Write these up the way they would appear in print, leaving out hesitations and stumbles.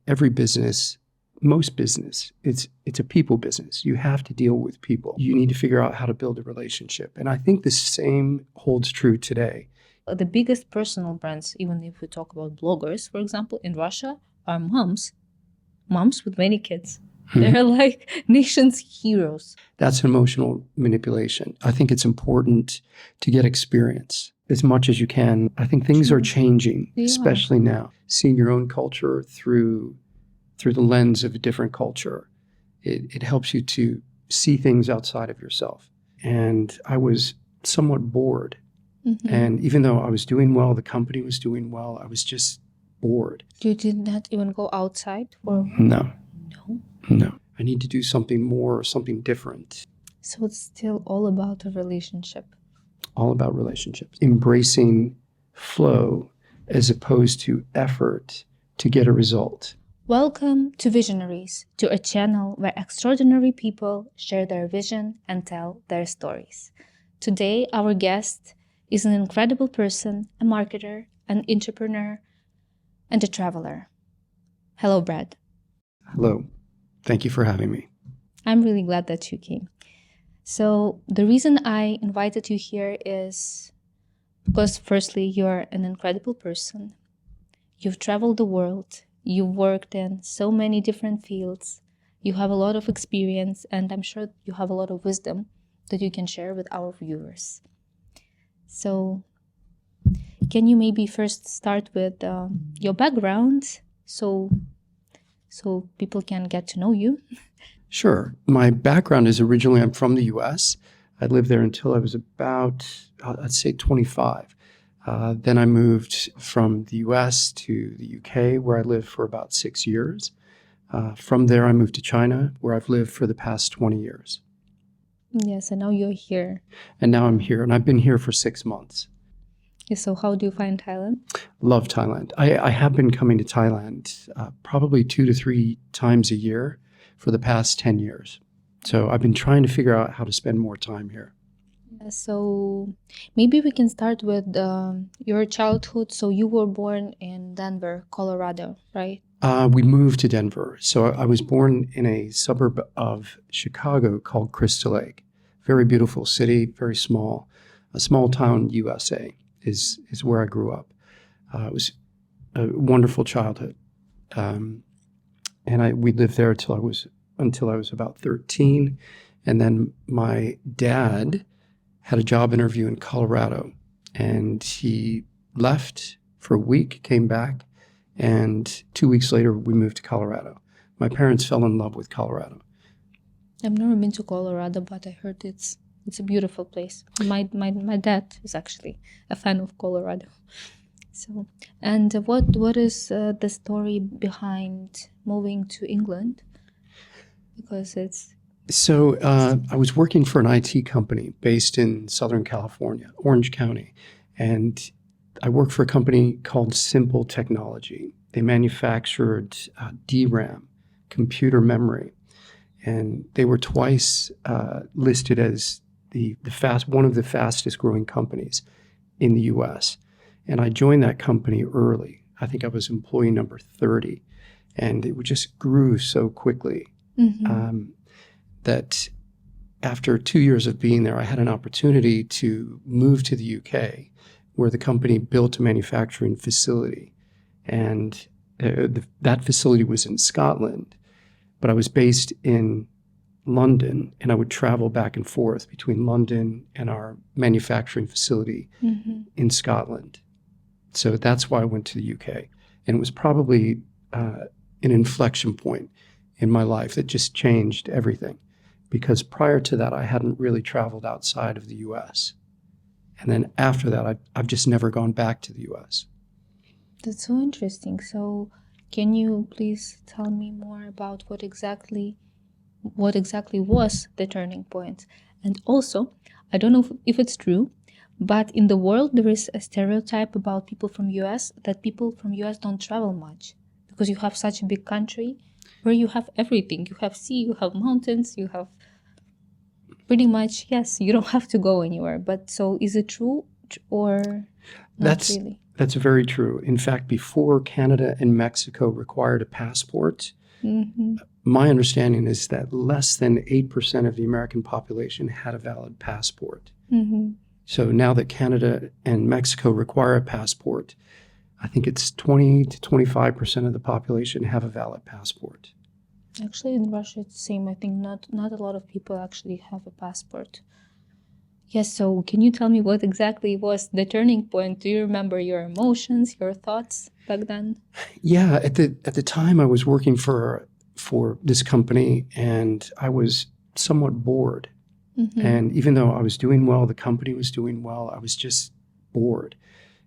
every business, most business, it's a people business. You have to deal with people. You need to figure out how to build a relationship. And I think the same holds true today. The biggest personal brands, even if we talk about bloggers, for example, in Russia, are moms with many kids. They're like nation's heroes. That's emotional manipulation. I think it's important to get experience as much as you can. I think things are changing, especially now. Seeing your own culture through the lens of a different culture, it helps you to see things outside of yourself. And I was somewhat bored. And even though I was doing well, the company was doing well, I was just bored. You did not even go outside? No. I need to do something more, something different. So it's still all about a relationship. All about relationships. Embracing flow as opposed to effort to get a result. Welcome to Visionaries, to a channel where extraordinary people share their vision and tell their stories. Today, our guest is an incredible person, a marketer, an entrepreneur, and a traveler. Hello, Brad. Hello. Thank you for having me. I'm really glad that you came. So the reason I invited you here is because firstly, you're an incredible person. You've traveled the world. You've worked in so many different fields. You have a lot of experience, and I'm sure you have a lot of wisdom that you can share with our viewers. So can you maybe first start with your background so people can get to know you? Sure. My background is originally I'm from the U.S. I lived there until I was about, I'd say 25. Then I moved from the U.S. to the U.K., where I lived for about 6 years. From there, I moved to China, where I've lived for the past 20 years. Yes, and now you're here. And now I'm here, and I've been here for 6 months. So how do you find Thailand? Love Thailand. I have been coming to Thailand probably 2 to 3 times a year for the past 10 years. So I've been trying to figure out how to spend more time here. So maybe we can start with your childhood. So you were born in Denver, Colorado, right? We moved to Denver. So I was born in a suburb of Chicago called Crystal Lake. Very beautiful city, very small. A small town, USA, is where I grew up. It was a wonderful childhood. And we lived there until I was about 13. And then my dad had a job interview in Colorado, and he left for a week, came back, and 2 weeks later we moved to Colorado. My parents fell in love with Colorado. I've never been to Colorado, but I heard it's a beautiful place. My dad is actually a fan of Colorado. So, and what is the story behind moving to England? Because it's... So I was working for an IT company based in Southern California, Orange County, and I worked for a company called Simple Technology. They manufactured DRAM, computer memory, and they were twice listed as one of the fastest growing companies in the U.S. And I joined that company early. I think I was employee number 30, and it just grew so quickly. That after 2 years of being there, I had an opportunity to move to the UK, where the company built a manufacturing facility. And that facility was in Scotland, but I was based in London, and I would travel back and forth between London and our manufacturing facility in Scotland. So that's why I went to the UK. And it was probably an inflection point in my life that just changed everything. Because prior to that, I hadn't really traveled outside of the U.S. And then after that, I've just never gone back to the U.S. That's so interesting. So can you please tell me more about what exactly was the turning point? And also, I don't know if it's true, but in the world, there is a stereotype about people from U.S. that people from U.S. don't travel much because you have such a big country where you have everything. You have sea, you have mountains, you have pretty much, yes, you don't have to go anywhere. But so is it true or not really? That's very true. In fact, before Canada and Mexico required a passport, Mm-hmm. my understanding is that less than 8% of the American population had a valid passport. Mm-hmm. So now that Canada and Mexico require a passport, I think it's 20 to 25% of the population have a valid passport. Actually, in Russia, it's the same. I think not a lot of people actually have a passport. Yes, so can you tell me what exactly was the turning point? Do you remember your emotions, your thoughts back then? Yeah, at the time I was working for this company, and I was somewhat bored. Mm-hmm. And even though I was doing well, the company was doing well, I was just bored.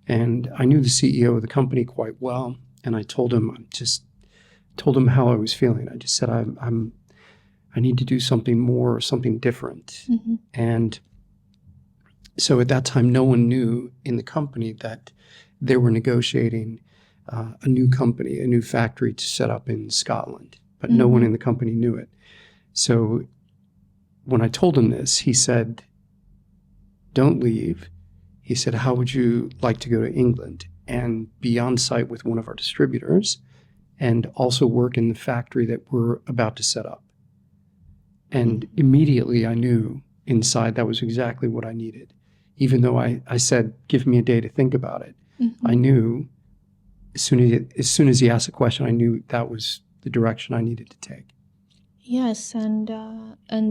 And I knew the CEO of the company quite well, and I told him how I was feeling. I just said I need to do something more, something different. Mm-hmm. And so at that time, no one knew in the company that they were negotiating a new company, a new factory to set up in Scotland, but no one in the company knew it. So when I told him this, he said, "Don't leave." He said, "How would you like to go to England and be on site with one of our distributors and also work in the factory that we're about to set up?" And immediately I knew inside that was exactly what I needed. Even though I said, "Give me a day to think about it," Mm-hmm. I knew as soon as he asked the question, I knew that was the direction I needed to take. Yes, and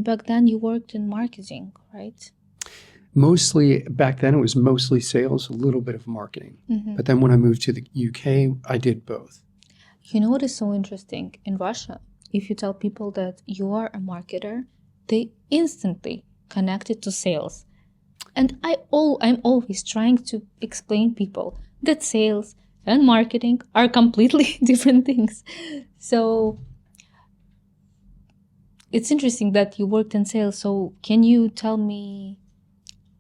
back then you worked in marketing, right? Mostly, back then it was mostly sales, a little bit of marketing. Mm-hmm. But then when I moved to the UK, I did both. You know what is so interesting? In Russia, if you tell people that you are a marketer, they instantly connect it to sales. And I'm always trying to explain people that sales and marketing are completely different things. So it's interesting that you worked in sales. So can you tell me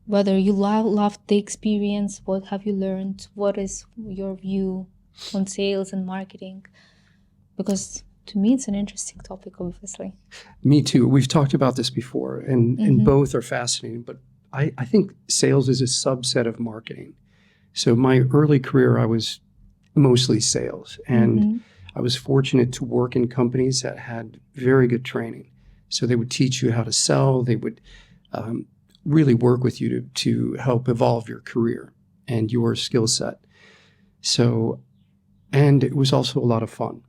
whether you loved the experience? What have you learned? What is your view on sales and marketing? Because to me, it's an interesting topic, obviously. Me too. We've talked about this before, and both are fascinating. But I think sales is a subset of marketing. So my early career, I was mostly sales. And I was fortunate to work in companies that had very good training. So they would teach you how to sell. They would really work with you to help evolve your career and your skill set. So, and it was also a lot of fun,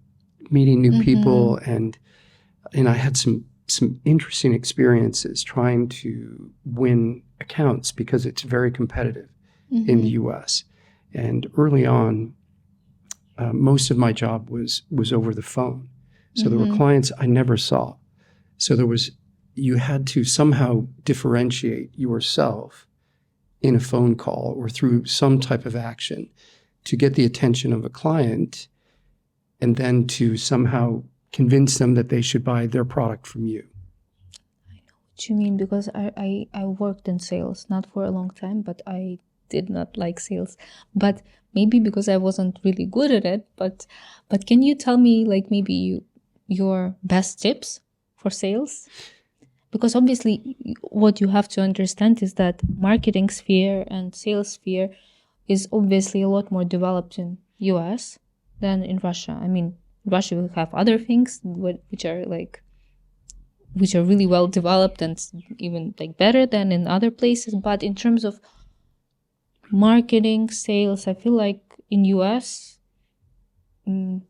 meeting new people, and I had some interesting experiences trying to win accounts because it's very competitive in the U.S. And early on, most of my job was over the phone. So there were clients I never saw. So you had to somehow differentiate yourself in a phone call or through some type of action to get the attention of a client, and then to somehow convince them that they should buy their product from you. I know what you mean, because I worked in sales, not for a long time, but I did not like sales. But maybe because I wasn't really good at it. But can you tell me, like, maybe your best tips for sales? Because obviously what you have to understand is that marketing sphere and sales sphere is obviously a lot more developed in US than in Russia. I mean, in Russia we have other things which are really well developed and even like better than in other places. But in terms of marketing, sales, I feel like in US the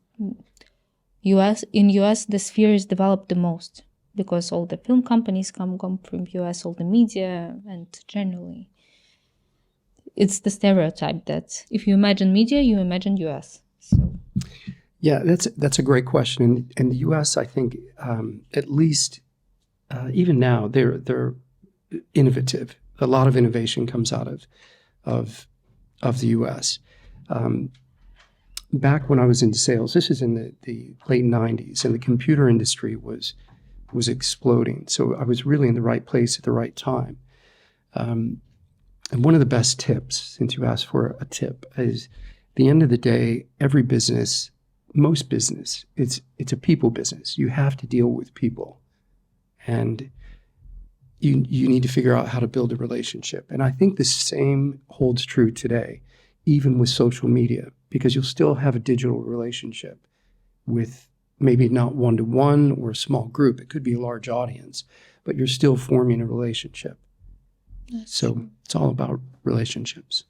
sphere is developed the most, because all the film companies come from US, all the media, and generally it's the stereotype that if you imagine media, you imagine US. So yeah, that's a great question. In the US, I think at least even now they're innovative. A lot of innovation comes out of the US. Back when I was in sales, this is in the late 90s, and the computer industry was exploding. So I was really in the right place at the right time. And one of the best tips, since you asked for a tip, is at the end of the day, every business, most business, it's a people business. You have to deal with people. And you need to figure out how to build a relationship. And I think the same holds true today. even with social media, because you'll still have a digital relationship with maybe not one-to-one or a small group. It could be a large audience, but you're still forming a relationship. So it's all about relationships.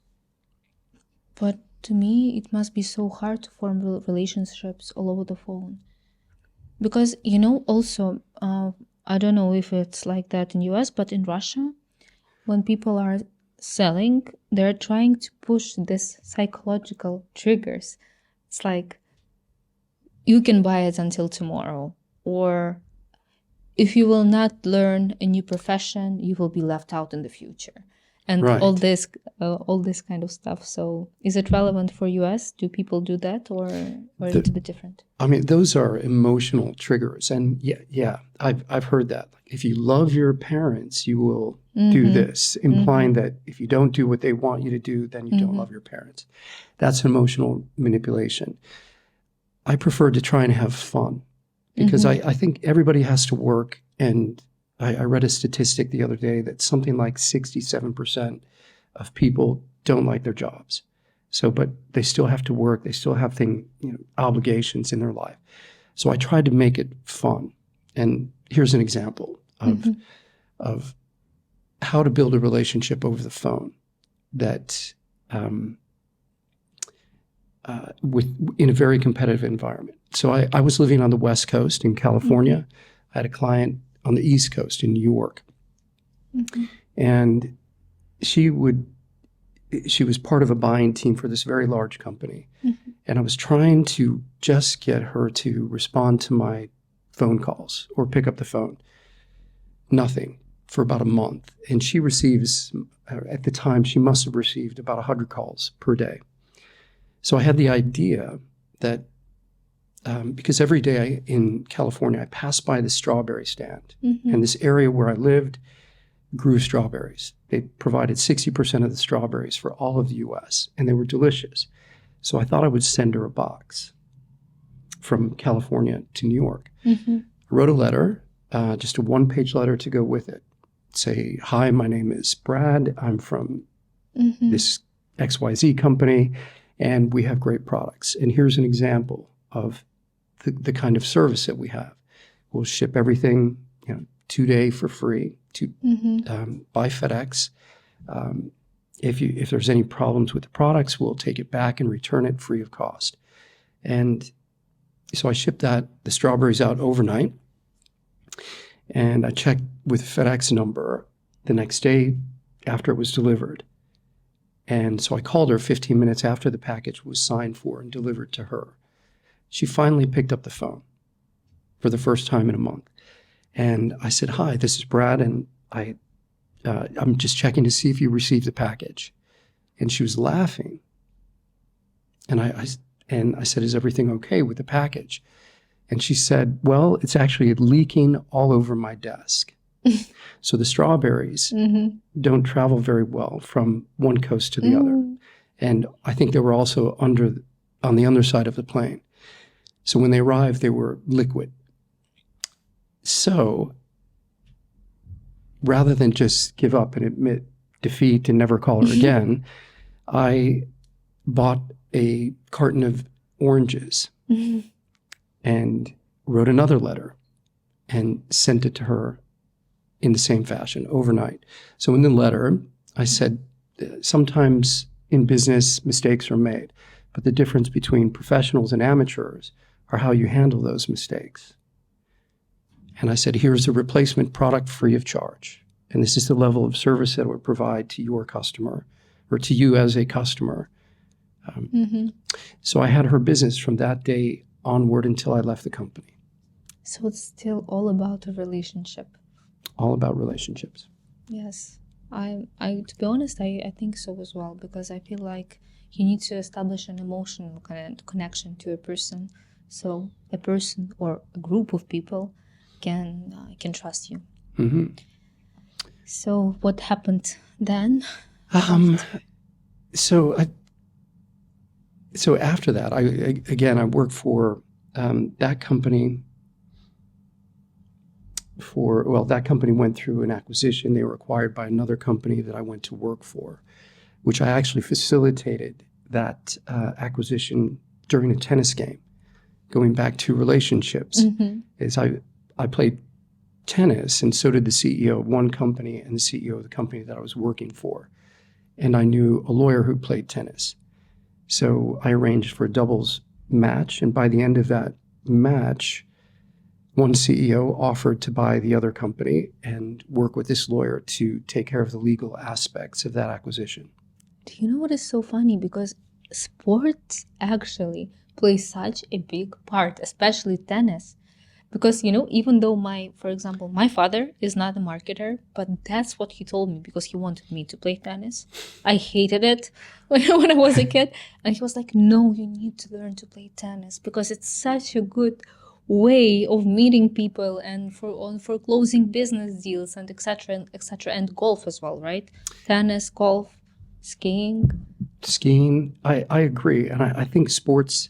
But to me, it must be so hard to form relationships all over the phone. Because, also, I don't know if it's like that in US, but in Russia, when people are selling, they're trying to push this psychological triggers. It's like, you can buy it until tomorrow, or if you will not learn a new profession, you will be left out in the future, and Right. all this kind of stuff. So is it relevant for US? Do people do that, or it's a bit different? I mean, those are emotional triggers, and yeah, I've heard that. Like, if you love your parents, you will do this, implying that if you don't do what they want you to do, then you don't love your parents. That's emotional manipulation. I prefer to try and have fun, because I think everybody has to work. And I read a statistic the other day that something like 67% of people don't like their jobs. So, but they still have to work. They still have obligations in their life. So I tried to make it fun. And here's an example of how to build a relationship over the phone that in a very competitive environment. So I was living on the West Coast in California. I had a client on the East Coast in New York. And she was part of a buying team for this very large company. And I was trying to just get her to respond to my phone calls or pick up the phone. Nothing for about a month. And she receives, at the time, she must have received about 100 calls per day. So I had the idea that, because every day in California, I passed by the strawberry stand. And this area where I lived grew strawberries. They provided 60% of the strawberries for all of the U.S., and they were delicious. So I thought I would send her a box from California to New York. I wrote a letter, just a one-page letter to go with it. Say, hi, my name is Brad. I'm from this XYZ company, and we have great products. And here's an example of the kind of service that we have. We'll ship everything, 2-day for free by FedEx. If there's any problems with the products, we'll take it back and return it free of cost. And so I shipped the strawberries out overnight. And I checked with FedEx number the next day after it was delivered. And so I called her 15 minutes after the package was signed for and delivered to her. She finally picked up the phone for the first time in a month. And I said, hi, this is Brad, and I'm just checking to see if you received the package. And she was laughing. And I said, is everything okay with the package? And she said, well, it's actually leaking all over my desk. So the strawberries don't travel very well from one coast to the other. And I think they were also on the underside of the plane. So when they arrived, they were liquid. So rather than just give up and admit defeat and never call her again, I bought a carton of oranges and wrote another letter and sent it to her in the same fashion overnight. So in the letter, I said, sometimes in business, mistakes are made, but the difference between professionals and amateurs are how you handle those mistakes. And I said, here's a replacement product free of charge. And this is the level of service that I would provide to your customer or to you as a customer. So I had her business from that day onward until I left the company. So it's still all about a relationship. All about relationships. Yes. I to be honest, I think so as well, because I feel like you need to establish an emotional connection to a person, so a person or a group of people can trust you. So what happened then? So after that, I worked for that company. That company went through an acquisition. They were acquired by another company that I went to work for, which I actually facilitated that acquisition during a tennis game. Going back to relationships, is I played tennis, and so did the CEO of one company and the CEO of the company that I was working for. And I knew a lawyer who played tennis. So I arranged for a doubles match, and by the end of that match, one CEO offered to buy the other company and work with this lawyer to take care of the legal aspects of that acquisition. Do you know what is so funny? Because sports actually play such a big part, especially tennis. Because, even though for example, my father is not a marketer, but that's what he told me because he wanted me to play tennis. I hated it when I was a kid. And he was like, no, you need to learn to play tennis because it's such a good way of meeting people and for closing business deals and etc. and etc. And golf as well, right? Tennis, golf, skiing. I agree. And I think sports,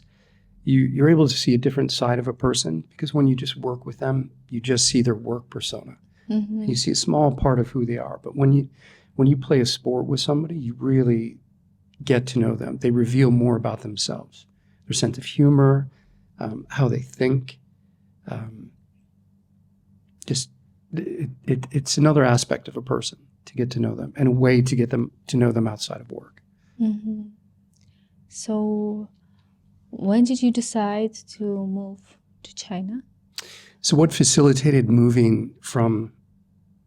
you're able to see a different side of a person because when you just work with them, you just see their work persona. You see a small part of who they are. But when you play a sport with somebody, you really get to know them. They reveal more about themselves, their sense of humor, how they think. It's another aspect of a person to get to know them and a way to get them to know them outside of work. So when did you decide to move to China? So what facilitated moving from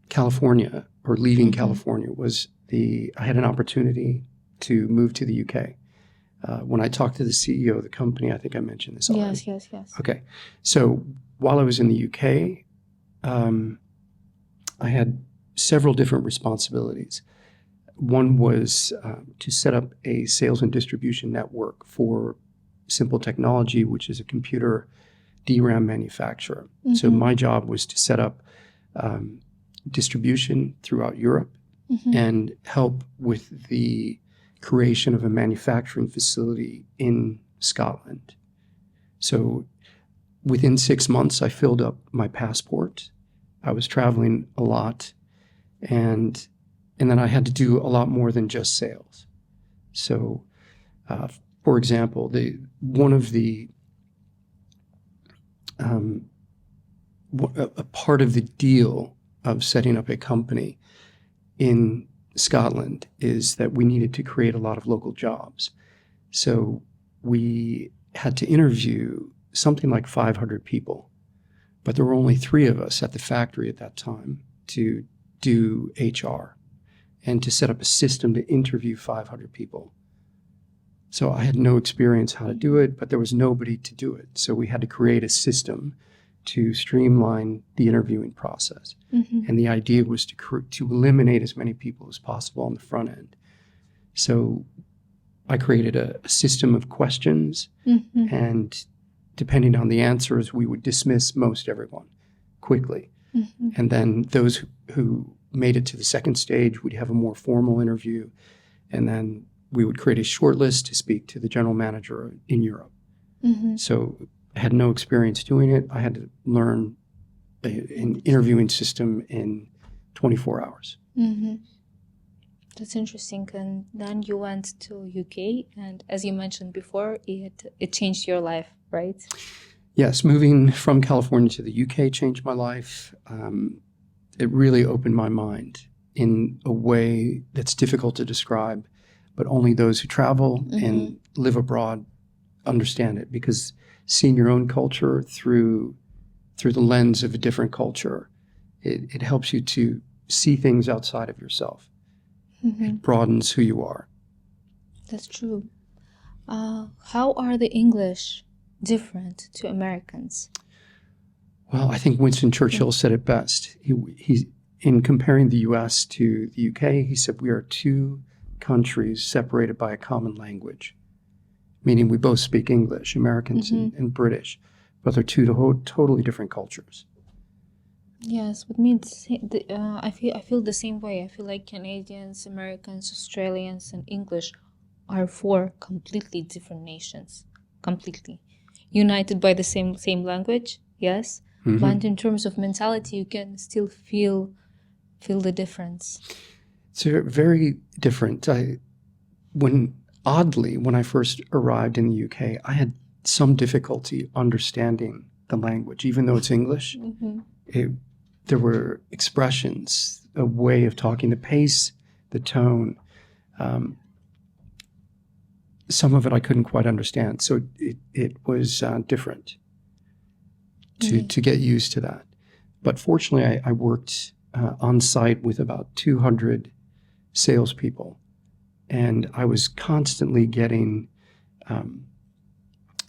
California or leaving California was I had an opportunity to move to the UK. When I talked to the CEO of the company, I think I mentioned this already. Yes. Okay. So while I was in the UK, I had several different responsibilities. One was to set up a sales and distribution network for Simple Technology, which is a computer DRAM manufacturer. So my job was to set up distribution throughout Europe and help with the creation of a manufacturing facility in Scotland. So within 6 months, I filled up my passport. I was traveling a lot, and then I had to do a lot more than just sales. So, for example, a part of the deal of setting up a company in Scotland is that we needed to create a lot of local jobs. So we had to interview something like 500 people, but there were only 3 of us at the factory at that time to do HR and to set up a system to interview 500 people. So I had no experience how to do it, but there was nobody to do it. So we had to create a system to streamline the interviewing process. And the idea was to eliminate as many people as possible on the front end. So I created a system of questions, and depending on the answers, we would dismiss most everyone quickly. And then those who made it to the second stage, we'd have a more formal interview, and then we would create a short list to speak to the general manager in Europe. So I had no experience doing it. I had to learn an interviewing system in 24 hours. That's interesting. And then you went to UK, and as you mentioned before, it changed your life, right? Yes, moving from California to the UK changed my life. It really opened my mind in a way that's difficult to describe, but only those who travel and live abroad understand it, because seeing your own culture through the lens of a different culture, it helps you to see things outside of yourself. It broadens who you are. That's true. How are the English different to Americans? Well, I think Winston Churchill said it best. He in comparing the U.S. to the U.K., he said we are 2 countries separated by a common language, meaning we both speak English, Americans and British, but they're 2 totally different cultures. Yes, with me, I feel the same way. I feel like Canadians, Americans, Australians, and English are 4 completely different nations, completely united by the same language. Yes, but in terms of mentality, you can still feel the difference. It's very different. When oddly, when I first arrived in the UK, I had some difficulty understanding the language, even though it's English. There were expressions, a way of talking, the pace, the tone. Some of it I couldn't quite understand, so it was different to get used to that. But fortunately, I worked on site with about 200 salespeople, and I was constantly getting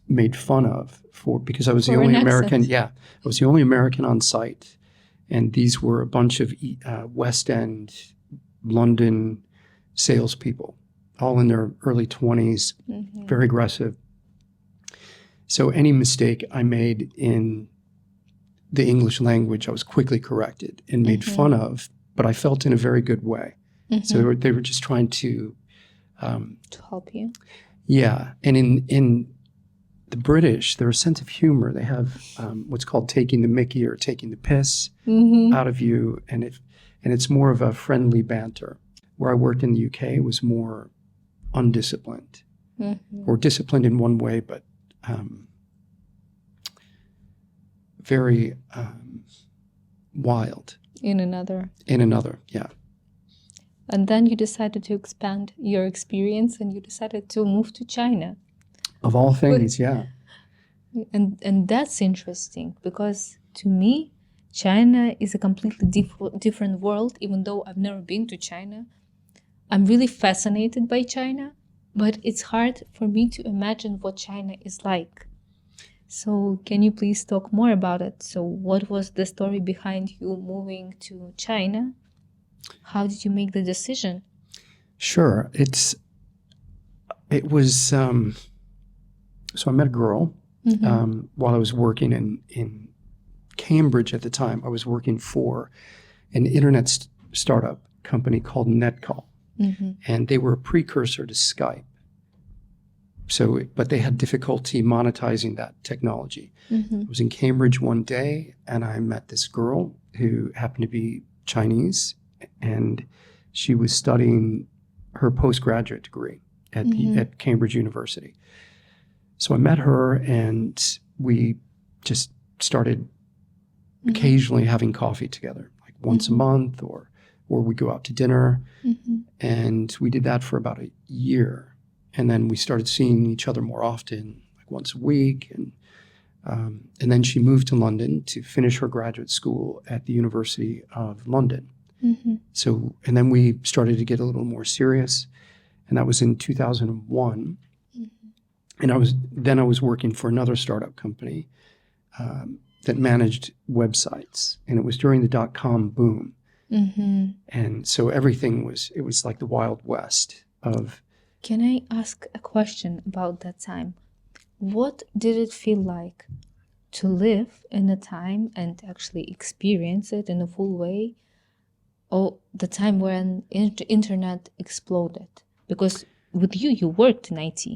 made fun of because I was the For only an American. accent. Yeah, I was the only American on site, and these were a bunch of West End, London salespeople, all in their early 20s, very aggressive. So any mistake I made in the English language, I was quickly corrected and made fun of, but I felt in a very good way. So they were just trying to help you. yeah. And in the British, their sense of humor, they have what's called taking the mickey or taking the piss out of you, and it's more of a friendly banter. Where I worked in the UK, it was more undisciplined, or disciplined in one way, but very wild In another. in another. Yeah. And then you decided to expand your experience and you decided to move to China. Of all things, yeah. And that's interesting because to me, China is a completely different world, even though I've never been to China. I'm really fascinated by China, but it's hard for me to imagine what China is like. So can you please talk more about it? So what was the story behind you moving to China? How did you make the decision? Sure. It was, so I met a girl while I was working in Cambridge at the time. I was working for an internet startup company called Netcall, and they were a precursor to Skype. So, but they had difficulty monetizing that technology. I was in Cambridge one day, and I met this girl who happened to be Chinese, and she was studying her postgraduate degree at Cambridge University. So I met her, and we just started occasionally having coffee together, like once a month, or we go out to dinner. And we did that for about a year. And then we started seeing each other more often, like once a week. And then she moved to London to finish her graduate school at the University of London. So, and then we started to get a little more serious, and that was in 2001. And I was working for another startup company that managed websites, and it was during the .com boom. And so everything it was like the Wild West of. Can I ask a question about that time? What did it feel like to live in a time and actually experience it in a full way? Or the time when internet exploded? Because with you worked in IT.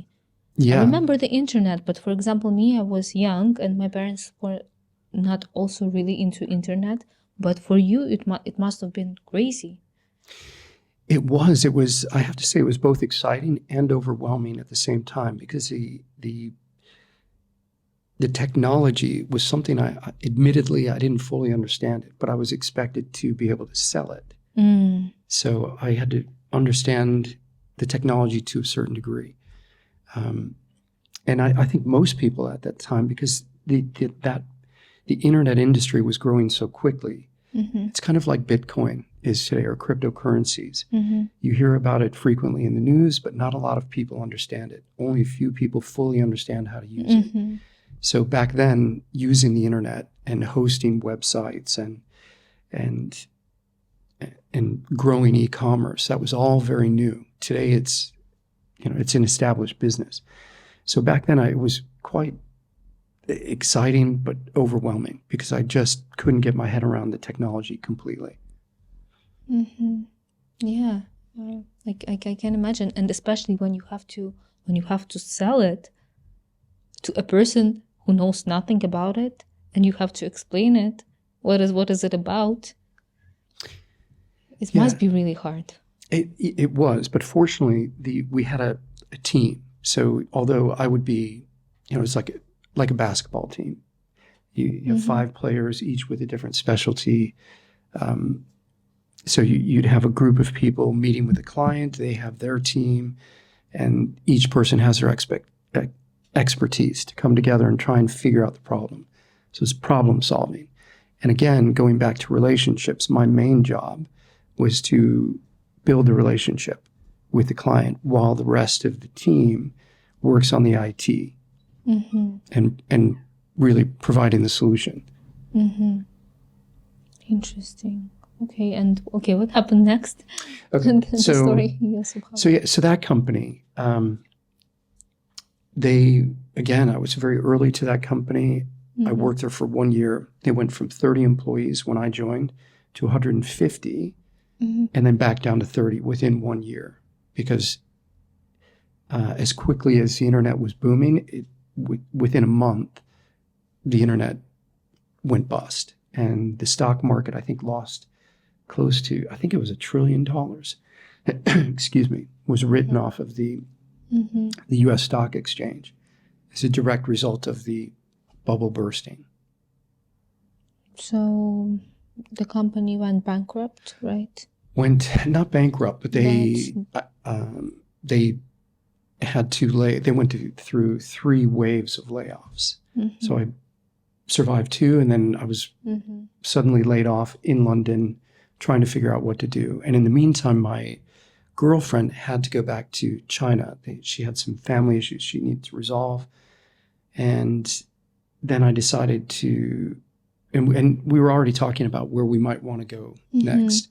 Yeah. I remember the internet, but for example, me, I was young and my parents were not also really into internet. But for you, it must have been crazy. It was, I have to say, it was both exciting and overwhelming at the same time, because the technology was something admittedly, I didn't fully understand it, but I was expected to be able to sell it. So I had to understand the technology to a certain degree. And I think most people at that time, because the internet industry was growing so quickly, it's kind of like Bitcoin is today, or cryptocurrencies. You hear about it frequently in the news, but not a lot of people understand it. Only a few people fully understand how to use it. So back then, using the internet and hosting websites and growing e-commerce, that was all very new. Today, it's an established business. So back then, it was quite exciting but overwhelming, because I just couldn't get my head around the technology completely. Yeah, like I can imagine, and especially when you have to sell it to a person who knows nothing about it, and you have to explain it. What is it about? It must be really hard. It was, but fortunately, we had a team. So although I would be, it's like a basketball team. You have 5 players, each with a different specialty. So you'd have a group of people meeting with a client. They have their team, and each person has their expertise to come together and try and figure out the problem. So it's problem solving. And again, going back to relationships, my main job was to build the relationship with the client while the rest of the team works on the IT and really providing the solution. Interesting. Okay, and what happened next? Okay, The story. Yes, so that company, I was very early to that company. I worked there for 1 year. They went from 30 employees when I joined to 150, and then back down to 30 within 1 year, because as quickly as the internet was booming, within a month, the internet went bust, and the stock market, I think, lost close to, I think it was $1 trillion, excuse me, was written off of the U.S. stock exchange as a direct result of the bubble bursting. So the company went bankrupt, right? Went not bankrupt, but they had to they went through 3 waves of layoffs. So I survived 2, and then I was suddenly laid off in London, trying to figure out what to do. And in the meantime, my girlfriend had to go back to China. She had some family issues she needed to resolve. And then I decided to, and we were already talking about where we might want to go next,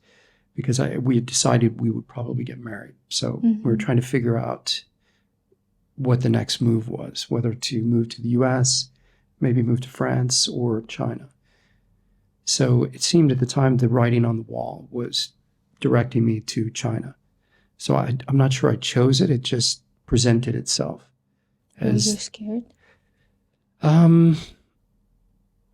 because we had decided we would probably get married. So we were trying to figure out what the next move was, whether to move to the US, maybe move to France or China. So it seemed at the time the writing on the wall was directing me to China. So I'm not sure I chose it. It just presented itself. Were you scared?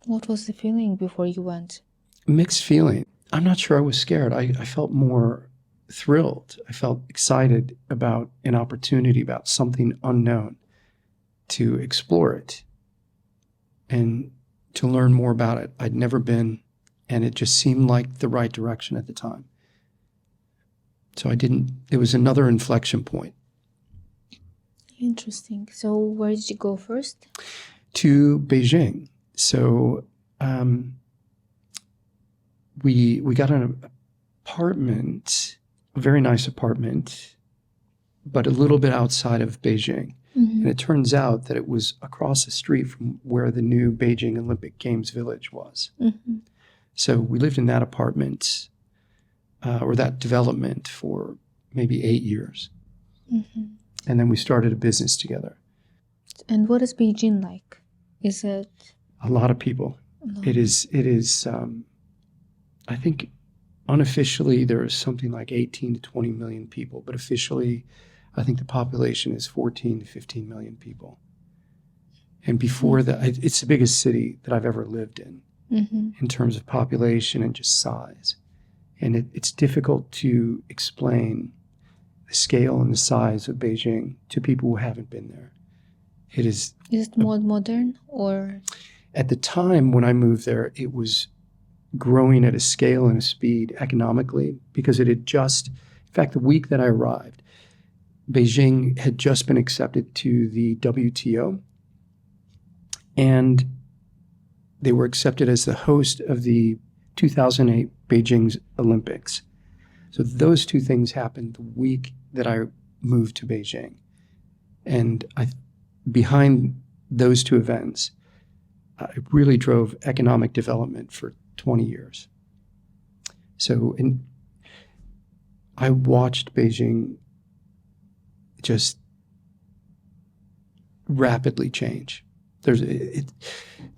What was the feeling before you went? Mixed feeling. I'm not sure I was scared. I felt more thrilled. I felt excited about an opportunity, about something unknown, to explore it and to learn more about it. I'd never been, and it just seemed like the right direction at the time. So it was another inflection point. Interesting. So where did you go first? To Beijing. So we got an apartment, a very nice apartment, but a little bit outside of Beijing. And it turns out that it was across the street from where the new Beijing Olympic Games Village was. So we lived in that apartment or that development for maybe 8 years. And then we started a business together. And what is Beijing like? Is it? A lot of people. It is, I think unofficially there is something like 18 to 20 million people, but officially I think the population is 14 to 15 million people. And before that, it's the biggest city that I've ever lived in terms of population and just size. And it's difficult to explain the scale and the size of Beijing to people who haven't been there. It is. Is it more modern or? At the time when I moved there, it was growing at a scale and a speed economically, because it had just, in fact, the week that I arrived, Beijing had just been accepted to the WTO, and they were accepted as the host of the 2008 Beijing's Olympics. So those 2 things happened the week that I moved to Beijing. And behind those 2 events, it really drove economic development for 20 years. So I watched Beijing just rapidly change. The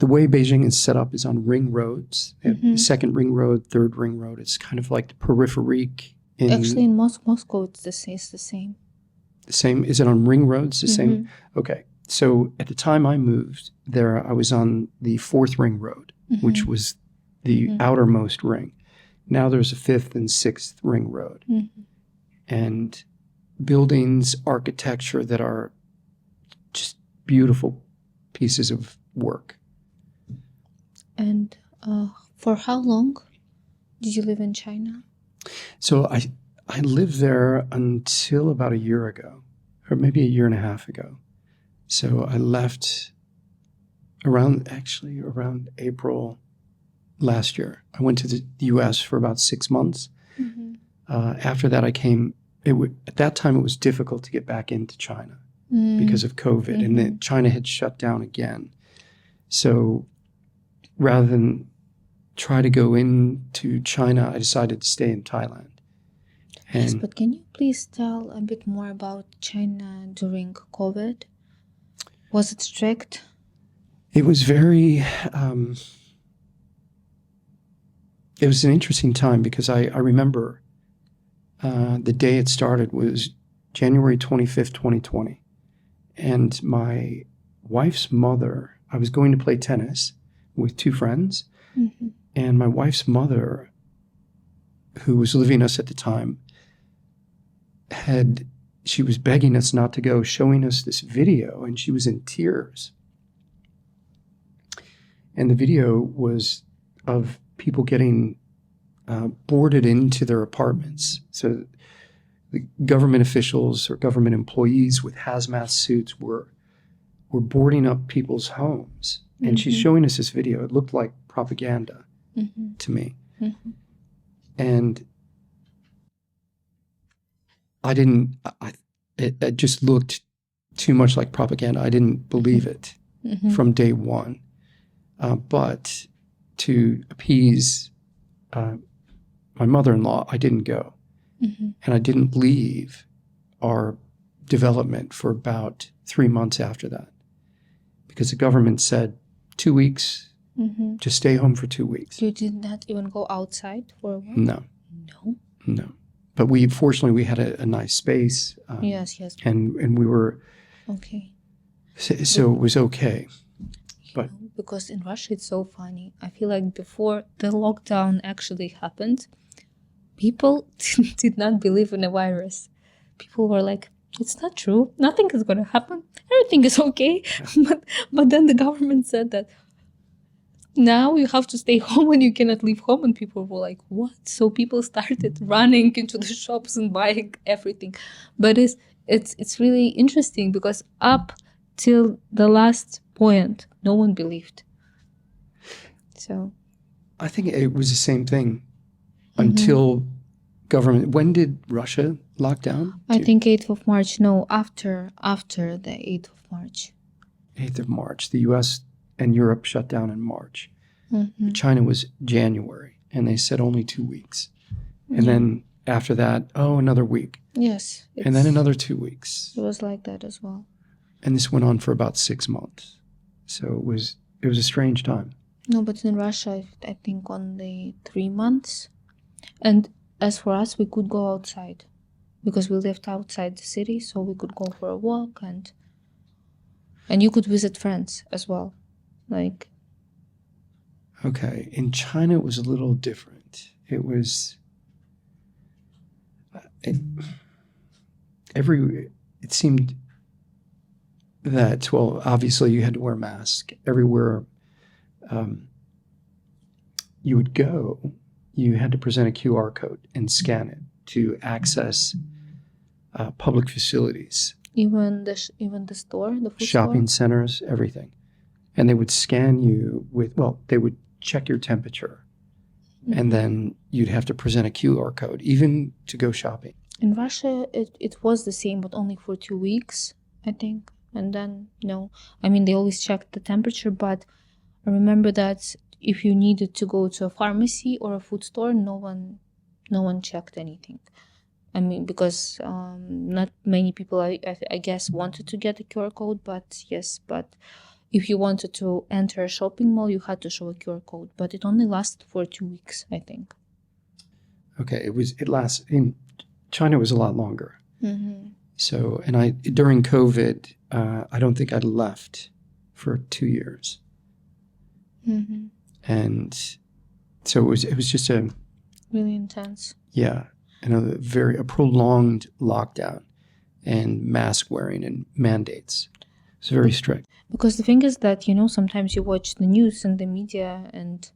way Beijing is set up is on ring roads. The second ring road, third ring road. It's kind of like the peripheric. Actually, in Moscow, it's the same. The same? Is it on ring roads? The same? Okay. So at the time I moved there, I was on the 4th ring road, which was the outermost ring. Now there's a 5th and 6th ring road. And buildings, architecture that are just beautiful pieces of work. And for how long did you live in China? So I lived there until about a year ago, or maybe a year and a half ago. So I left around April last year. I went to the U.S. for about 6 months. Mm-hmm. After that, I came. At that time, it was difficult to get back into China because of COVID, and then China had shut down again. So rather than try to go into China, I decided to stay in Thailand. Yes, And but can you please tell a bit more about China during COVID? Was it strict? it was very. It was an interesting time because I remember the day it started was January 25th, 2020. And my wife's mother, I was going to play tennis with two friends. Mm-hmm. And my wife's mother, who was living us at the time, she was begging us not to go, showing us this video, and she was in tears. And the video was of people getting boarded into their apartments. So the government officials or government employees with hazmat suits were boarding up people's homes. And she's showing us this video. It looked like propaganda to me. Mm-hmm. And it just looked too much like propaganda. I didn't believe it from day one. But to appease my mother-in-law, I didn't go. And I didn't leave our development for about 3 months after that. Because the government said 2 weeks, just stay home for 2 weeks. You did not even go outside for a while? No. No? But fortunately we had a nice space. Yes. And we were, Okay. so it was okay. But because in Russia it's so funny. I feel like before the lockdown actually happened, people did not believe in a virus. People were like, it's not true. Nothing is going to happen. Everything is okay. but then the government said that now you have to stay home and you cannot leave home. And people were like, what? So people started running into the shops and buying everything. But it's really interesting because up till the last point, no one believed. So I think it was the same thing until government. When did Russia lock down? I think 8th of March. No, after the 8th of March. 8th of March. The U.S. and Europe shut down in March. China was January, and they said only 2 weeks. And then after that, another week. Yes. And then another 2 weeks. It was like that as well. And this went on for about 6 months. So it was a strange time. No, but in Russia, I think only 3 months. And as for us, we could go outside because we lived outside the city, so we could go for a walk and you could visit friends as well. Like, okay, in China it was a little different. It was it seemed that, well, obviously you had to wear a mask everywhere. You would go, you had to present a QR code and scan it to access public facilities. even the store, the food Shopping store? centers, everything. And they would scan you they would check your temperature. And then you'd have to present a QR code, even to go shopping. In Russia, it was the same, but only for 2 weeks, I think. And then, no. I mean, they always checked the temperature, but I remember that if you needed to go to a pharmacy or a food store, no one checked anything. I mean, because not many people, I guess, wanted to get a QR code, but if you wanted to enter a shopping mall, you had to show a QR code, but it only lasted for 2 weeks, I think. Okay, it lasted in China was a lot longer. So, and during COVID, I don't think I'd left for 2 years. And so it was just really intense. Yeah, and a prolonged lockdown. and mask wearing and mandates. It's very strict. Because the thing is that, sometimes you watch the news and the media, and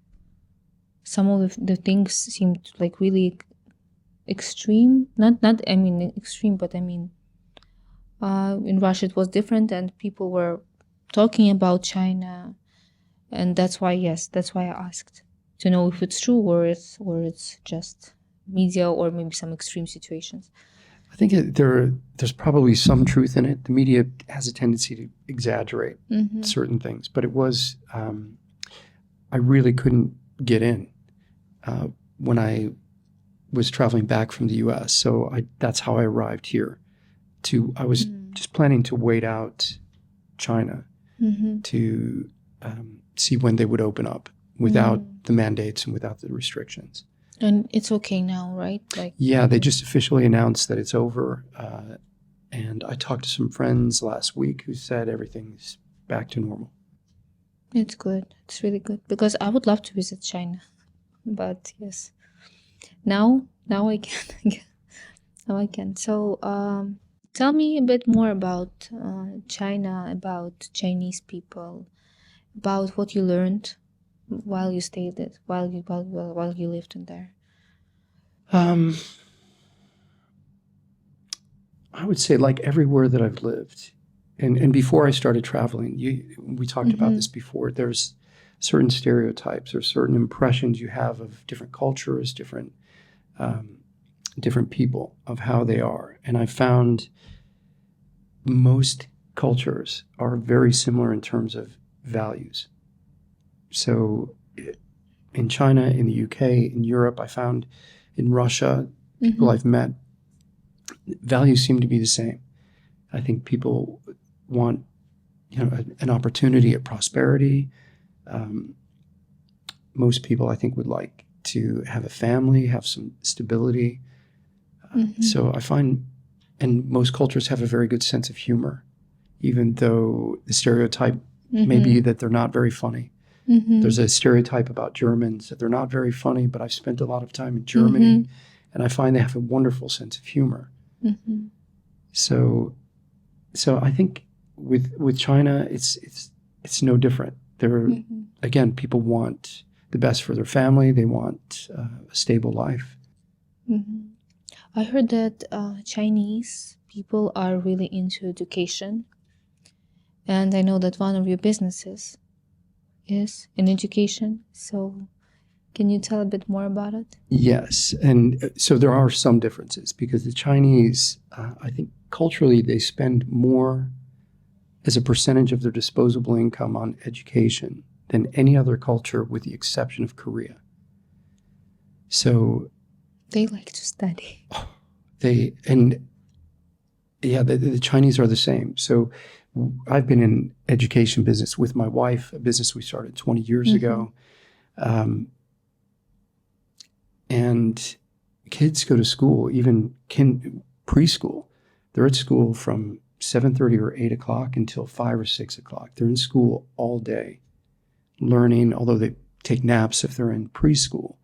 some of the things seemed like really extreme. Not I mean extreme, but I mean in Russia it was different, and people were talking about China, and that's why I asked to know if it's true or it's just media or maybe some extreme situations. I think there's probably some truth in it. The media has a tendency to exaggerate certain things, but it was I really couldn't get in when I was traveling back from the U.S. So that's how I arrived here. I was just planning to wait out China to see when they would open up without the mandates and without the restrictions. And it's okay now, right? Yeah, they just officially announced that it's over. And I talked to some friends last week who said everything's back to normal. It's good. It's really good, because I would love to visit China, but yes, now I can. Now I can. So tell me a bit more about China, about Chinese people, about what you learned while you stayed there, while you lived in there. I would say, like everywhere that I've lived, and before I started traveling, we talked about this before. There's certain stereotypes or certain impressions you have of different cultures, different people, of how they are, and I found most cultures are very similar in terms of values. So in China, in the UK, in Europe, I found in Russia, people I've met, values seem to be the same. I think people want, an opportunity at prosperity. Most people, I think, would like to have a family, have some stability. So I find, and most cultures have a very good sense of humor, even though the stereotype may be that they're not very funny. There's a stereotype about Germans that they're not very funny, but I've spent a lot of time in Germany, and I find they have a wonderful sense of humor. So I think with China, it's no different. Again, people want the best for their family. They want a stable life. I heard that Chinese people are really into education, and I know that one of your businesses is in education. So can you tell a bit more about it? Yes, and so there are some differences, because the Chinese, I think culturally, they spend more as a percentage of their disposable income on education than any other culture, with the exception of Korea. So they like to study. The Chinese are the same. So I've been in education business with my wife, a business we started 20 years ago. And kids go to school, even preschool. They're at school from 7:30 or 8 o'clock until 5 or 6 o'clock. They're in school all day, learning, although they take naps if they're in preschool.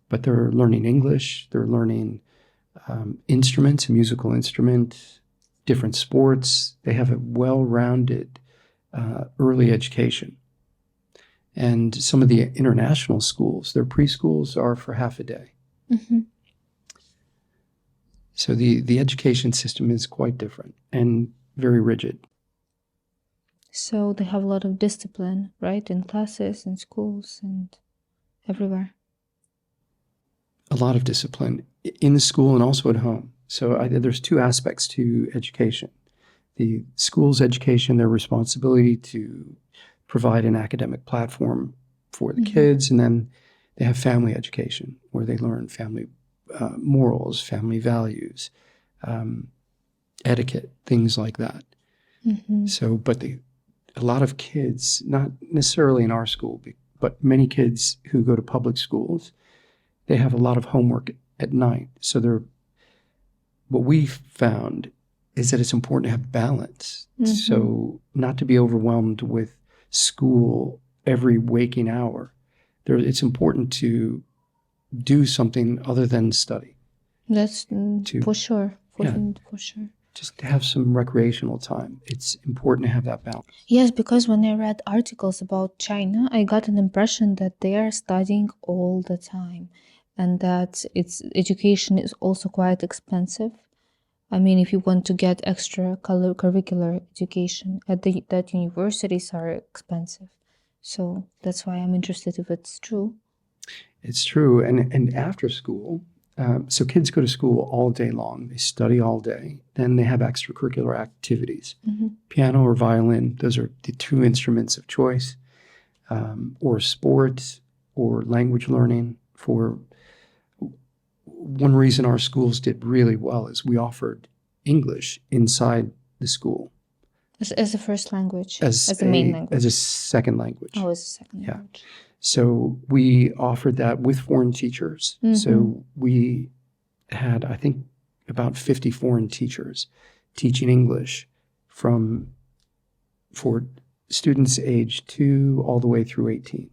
But they're learning English, they're learning instruments, a musical instrument, different sports. They have a well-rounded early education. And some of the international schools, their preschools are for half a day. So the education system is quite different and very rigid. So they have a lot of discipline, right? In classes, in schools, and everywhere. A lot of discipline in the school and also at home. So there's two aspects to education. The school's education, their responsibility to provide an academic platform for the kids, and then they have family education, where they learn family morals, family values, etiquette, things like that. So, but a lot of kids, not necessarily in our school, but many kids who go to public schools, they have a lot of homework at night. So what we found is that it's important to have balance. So not to be overwhelmed with school every waking hour. It's important to do something other than study. That's for sure. For sure. just to have some recreational time. It's important to have that balance. Yes, because when I read articles about China, I got an impression that they are studying all the time and that its education is also quite expensive. I mean, if you want to get extra curricular education that universities are expensive. So that's why I'm interested if it's true. It's true. And after school, so kids go to school all day long. They study all day. Then they have extracurricular activities. Piano or violin, those are the two instruments of choice, or sports or language learning. For one reason our schools did really well is we offered English inside the school As a first language, as the main language. as a second language. Oh, as a second Yeah. language. So we offered that with foreign teachers. So we had, I think, about 50 foreign teachers teaching English for students age 2 all the way through 18.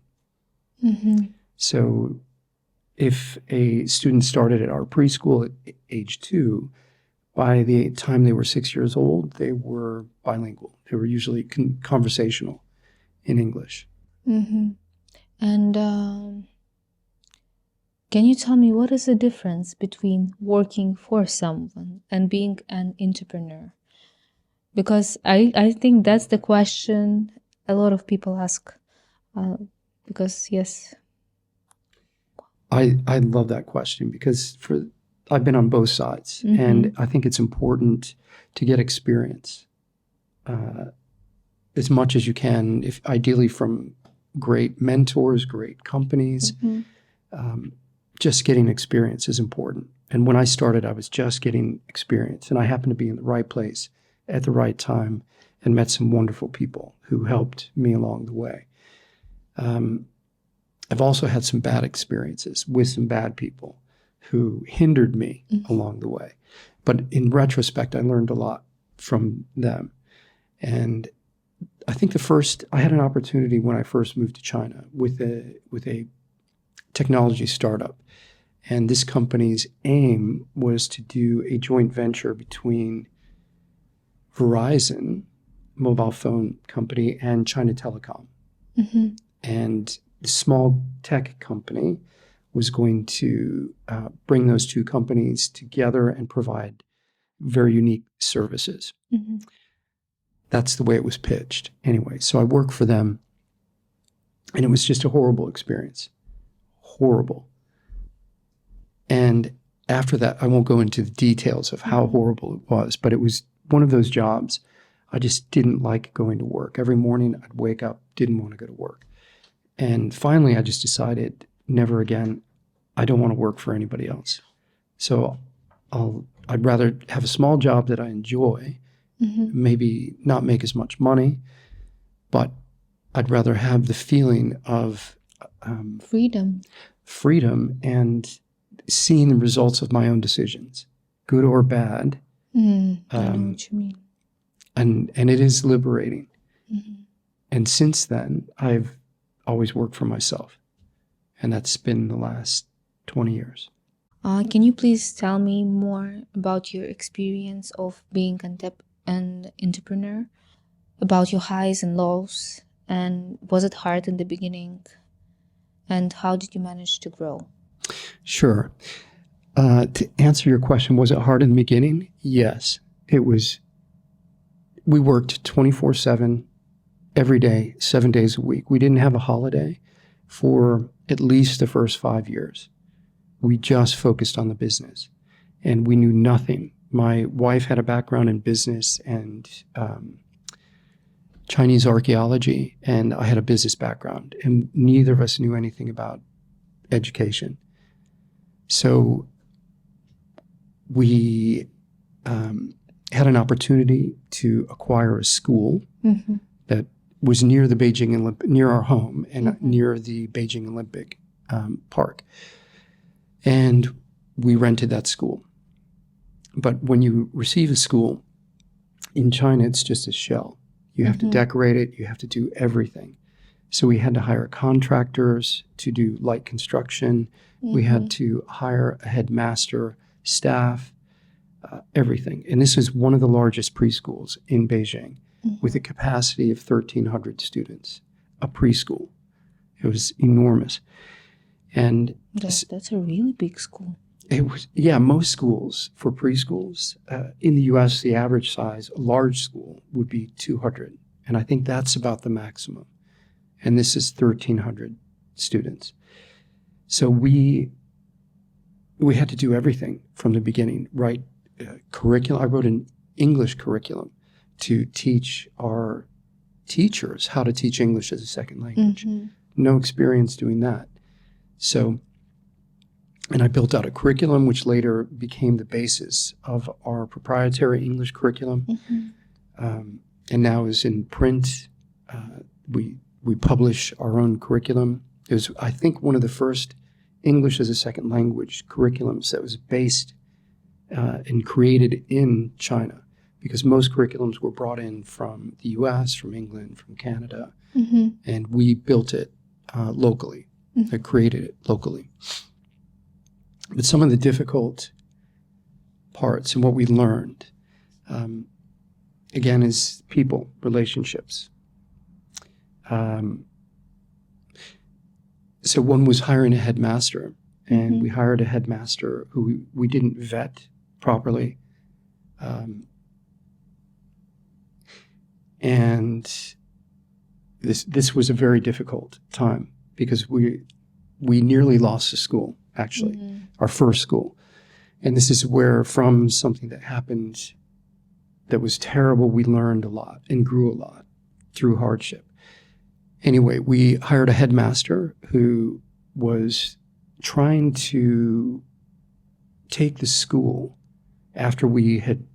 So if a student started at our preschool at age 2, by the time they were 6 years old, they were bilingual. They were usually conversational in English. And can you tell me what is the difference between working for someone and being an entrepreneur? Because I think that's the question a lot of people ask. Because, yes. I love that question because I've been on both sides, and I think it's important to get experience as much as you can, if ideally from great mentors, great companies. Just getting experience is important. And when I started, I was just getting experience, and I happened to be in the right place at the right time and met some wonderful people who helped me along the way. I've also had some bad experiences with some bad people who hindered me along the way. But in retrospect, I learned a lot from them. And I think I had an opportunity when I first moved to China with a technology startup. And this company's aim was to do a joint venture between Verizon, mobile phone company, and China Telecom. And the small tech company was going to bring those two companies together and provide very unique services. That's the way it was pitched. Anyway, so I worked for them, and it was just a horrible experience. Horrible. And after that, I won't go into the details of how horrible it was, but it was one of those jobs I just didn't like going to work. Every morning I'd wake up, didn't want to go to work. And finally, I just decided, never again. I don't want to work for anybody else. So I'd rather have a small job that I enjoy, maybe not make as much money, but I'd rather have the feeling of freedom and seeing the results of my own decisions, good or bad. I know what you mean. And it is liberating. And since then, I've always worked for myself. And that's been the last 20 years. Can you please tell me more about your experience of being an entrepreneur, about your highs and lows, and was it hard in the beginning, and how did you manage to grow? Sure. To answer your question, was it hard in the beginning? Yes, it was. We worked 24/7 every day, 7 days a week. We didn't have a holiday for at least the first 5 years. We just focused on the business, and we knew nothing. My wife had a background in business and Chinese archaeology, and I had a business background, and neither of us knew anything about education. So we had an opportunity to acquire a school that was near the near our home and near the Beijing Olympic Park. And we rented that school. But when you receive a school in China, it's just a shell. You have to decorate it. You have to do everything. So we had to hire contractors to do light construction. We had to hire a headmaster, staff. everything. And this is one of the largest preschools in Beijing with a capacity of 1,300 students, a preschool. It was enormous. And That's a really big school. it was, yeah, most schools for preschools in the US, the average size, a large school would be 200. And I think that's about the maximum. And this is 1,300 students. So we had to do everything from the beginning, write curriculum. I wrote an English curriculum to teach our teachers how to teach English as a second language. No experience doing that. So, and I built out a curriculum which later became the basis of our proprietary English curriculum, and now is in print. We publish our own curriculum. It was, I think, one of the first English as a second language curriculums that was based and created in China, because most curriculums were brought in from the US, from England, from Canada, and we built it locally, created it locally. But some of the difficult parts and what we learned, again, is people, relationships. So one was hiring a headmaster, and we hired a headmaster who we didn't vet properly. And this was a very difficult time because we nearly lost the school, actually, our first school. And this is where, from something that happened that was terrible, we learned a lot and grew a lot through hardship. Anyway, we hired a headmaster who was trying to take the school after we had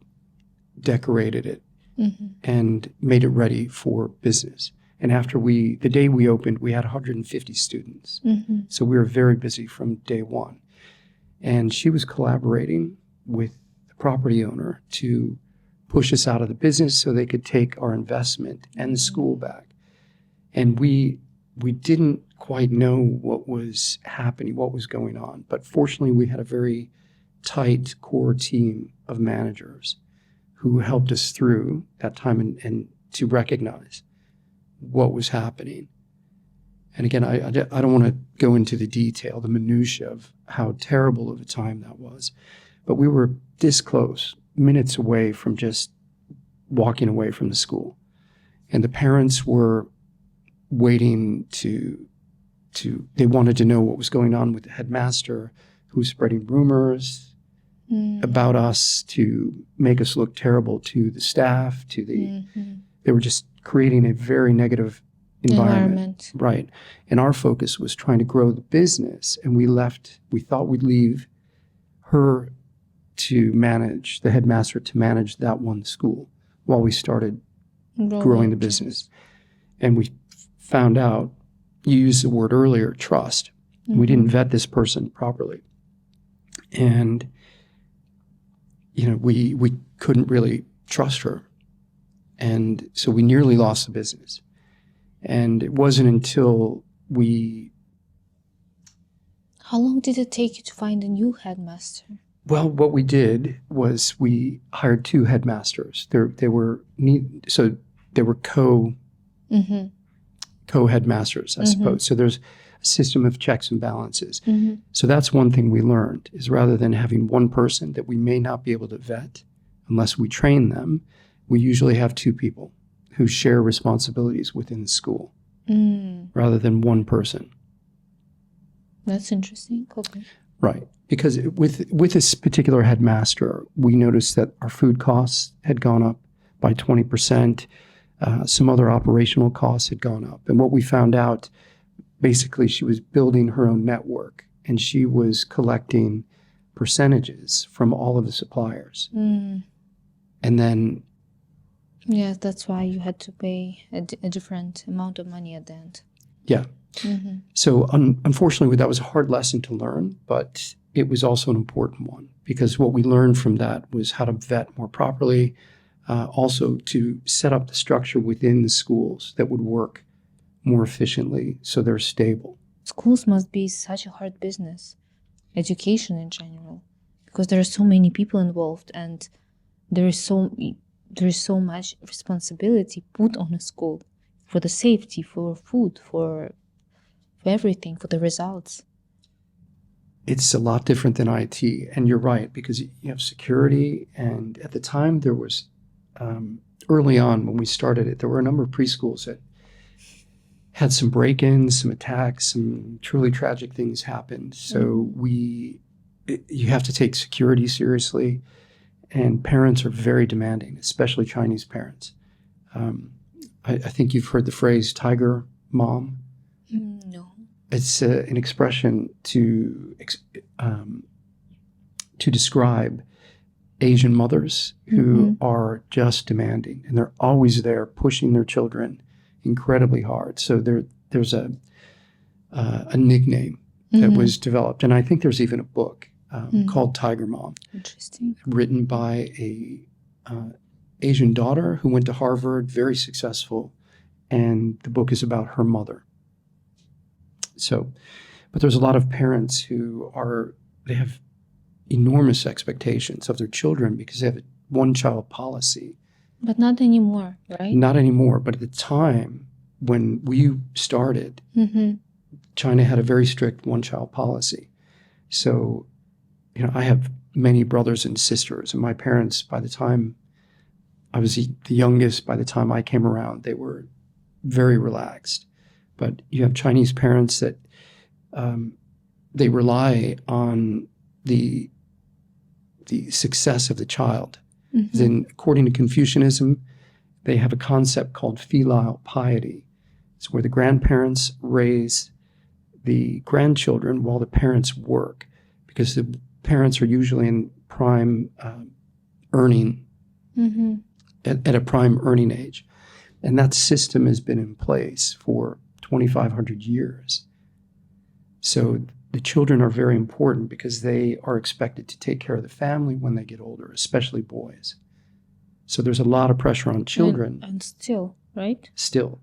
decorated it and made it ready for business. And after the day we opened, we had 150 students. So we were very busy from day one. And she was collaborating with the property owner to push us out of the business so they could take our investment and the school back. And we didn't quite know what was happening, what was going on. But fortunately, we had a very tight core team of managers who helped us through that time and to recognize what was happening. And again, I don't want to go into the detail, the minutia of how terrible of a time that was. But we were this close, minutes away from just walking away from the school. And the parents were waiting they wanted to know what was going on with the headmaster, who was spreading rumors about us to make us look terrible to the staff, they were just creating a very negative environment. Right. And our focus was trying to grow the business, and we thought we'd leave her to manage, the headmaster to manage that one school while we started growing the business. And we found out, you used the word earlier, trust. We didn't vet this person properly. And, we couldn't really trust her. And so we nearly lost the business. And it wasn't until How long did it take you to find a new headmaster? Well, what we did was we hired two headmasters. They were co-headmasters, I suppose. So there's a system of checks and balances. So that's one thing we learned, is rather than having one person that we may not be able to vet unless we train them, we usually have two people who share responsibilities within the school rather than one person. That's interesting. Okay. Right. Because with this particular headmaster, we noticed that our food costs had gone up by 20%. Some other operational costs had gone up. And what we found out, basically, she was building her own network, and she was collecting percentages from all of the suppliers. And then... Yeah, that's why you had to pay a different amount of money at the end. Yeah. So unfortunately, that was a hard lesson to learn, but it was also an important one, because what we learned from that was how to vet more properly, also to set up the structure within the schools that would work more efficiently so they're stable. Schools must be such a hard business, education in general, because there are so many people involved, and there is so much responsibility put on a school for the safety, for food, for everything, for the results. It's a lot different than IT, and you're right, because you have security, and at the time there was, early on when we started it, there were a number of preschools that had some break-ins, some attacks, some truly tragic things happened. So you have to take security seriously, and parents are very demanding, especially Chinese parents. I think you've heard the phrase "tiger mom." No. It's an expression to describe Asian mothers who are just demanding, and they're always there pushing their children incredibly hard. So there's a nickname that was developed, and I think there's even a book called Tiger Mom. Interesting. Written by a Asian daughter who went to Harvard, very successful, and the book is about her mother. So, but there's a lot of parents who they have enormous expectations of their children because they have a one-child policy. But not anymore, right? Not anymore, but at the time when we started, China had a very strict one-child policy. So, I have many brothers and sisters, and my parents, by the time I was the youngest, by the time I came around, they were very relaxed. But you have Chinese parents that they rely on the success of the child. Then, according to Confucianism, they have a concept called filial piety. It's where the grandparents raise the grandchildren while the parents work, because the parents are usually in prime earning, at a prime earning age. And that system has been in place for 2,500 years. So the children are very important because they are expected to take care of the family when they get older, especially boys. So there's a lot of pressure on children. And still, right? Still.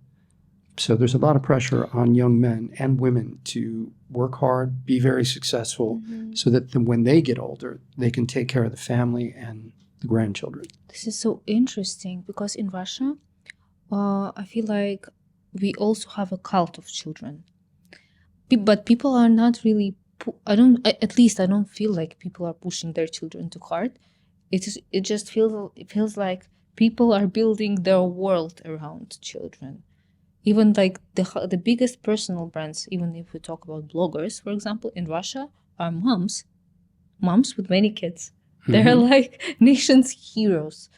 So there's a lot of pressure on young men and women to work hard, be very successful, so that then when they get older, they can take care of the family and the grandchildren. This is so interesting because in Russia, I feel like we also have a cult of children. But people are not really, at least I don't feel like people are pushing their children too hard. It just feels like people are building their world around children. Even like the biggest personal brands, even if we talk about bloggers, for example, in Russia, are moms with many kids. They're like nation's heroes.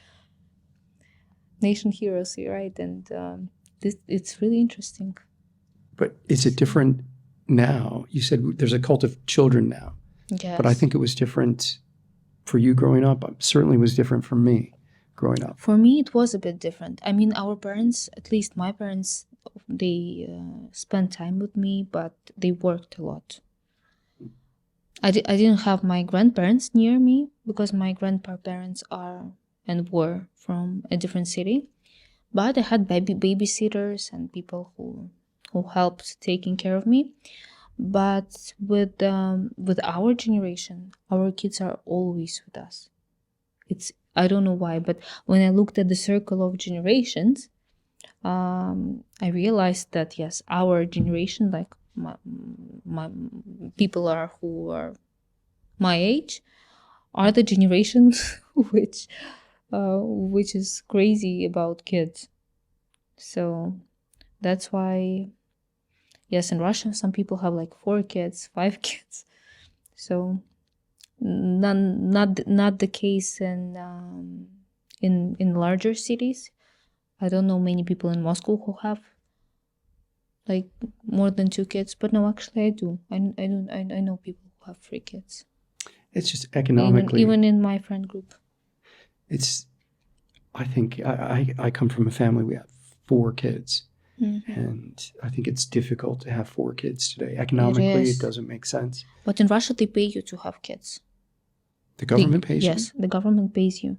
Nation heroes, you're right. And it's really interesting. But is it different now? You said there's a cult of children now. Yes. But I think it was different for you growing up. It certainly was different for me growing up. For me, it was a bit different. I mean, our parents, at least my parents, they spent time with me, but they worked a lot. I didn't have my grandparents near me because my grandparents are and were from a different city. But I had babysitters and people who helped taking care of me. But with our generation, our kids are always with us. I don't know why, but when I looked at the circle of generations, I realized that yes, our generation, like my people who are my age, are the generation which is crazy about kids. So that's why, yes, in Russia, some people have like 4 kids, 5 kids. So not the case in larger cities. I don't know many people in Moscow who have like more than 2 kids, but no, actually I do. I know people who have 3 kids. It's just economically. Even in my friend group. I think I come from a family, we have 4 kids. And I think it's difficult to have 4 kids today. Economically, it doesn't make sense. But in Russia, they pay you to have kids. The government pays you? Yes, the government pays you.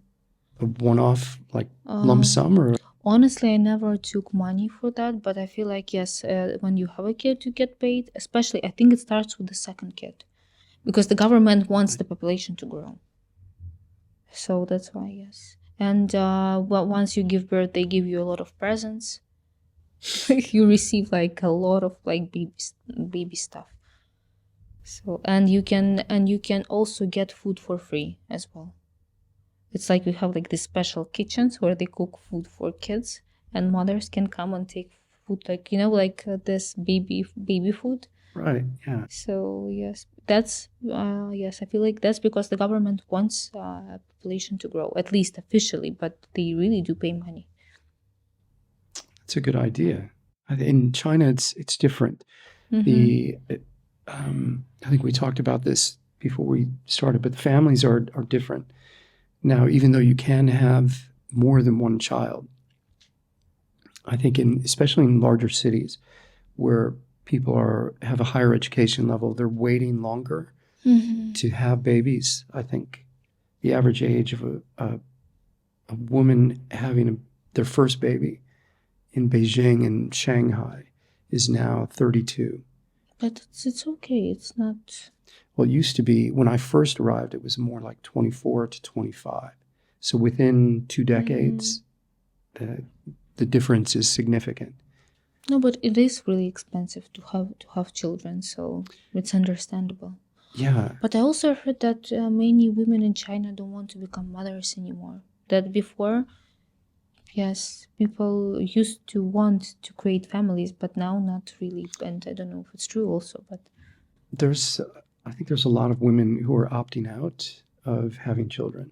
A one-off, like, lump sum? Or honestly, I never took money for that, but I feel like, yes, when you have a kid, you get paid. Especially, I think it starts with the second kid. because the government wants the population to grow. So that's why, yes. And once you give birth, they give you a lot of presents. You receive like a lot of like baby stuff. So and you can also get food for free as well. It's like we have like these special kitchens where they cook food for kids, and mothers can come and take food, like like this baby food. Right. Yeah. So yes, that's yes, I feel like that's because the government wants population to grow, at least officially, but they really do pay money. That's a good idea. In China, it's different. I think we talked about this before we started, but families are different. Now, even though you can have more than one child, I think especially in larger cities where people have a higher education level, they're waiting longer to have babies. I think the average age of a woman having their first baby in Beijing and Shanghai is now 32. But it's okay. It's not. Well, it used to be, when I first arrived, it was more like 24 to 25. So within 2 decades, the difference is significant. No, but it is really expensive to have children, so it's understandable. Yeah. But I also heard that many women in China don't want to become mothers anymore. That before, yes, people used to want to create families, but now not really. And I don't know if it's true also, but I think there's a lot of women who are opting out of having children.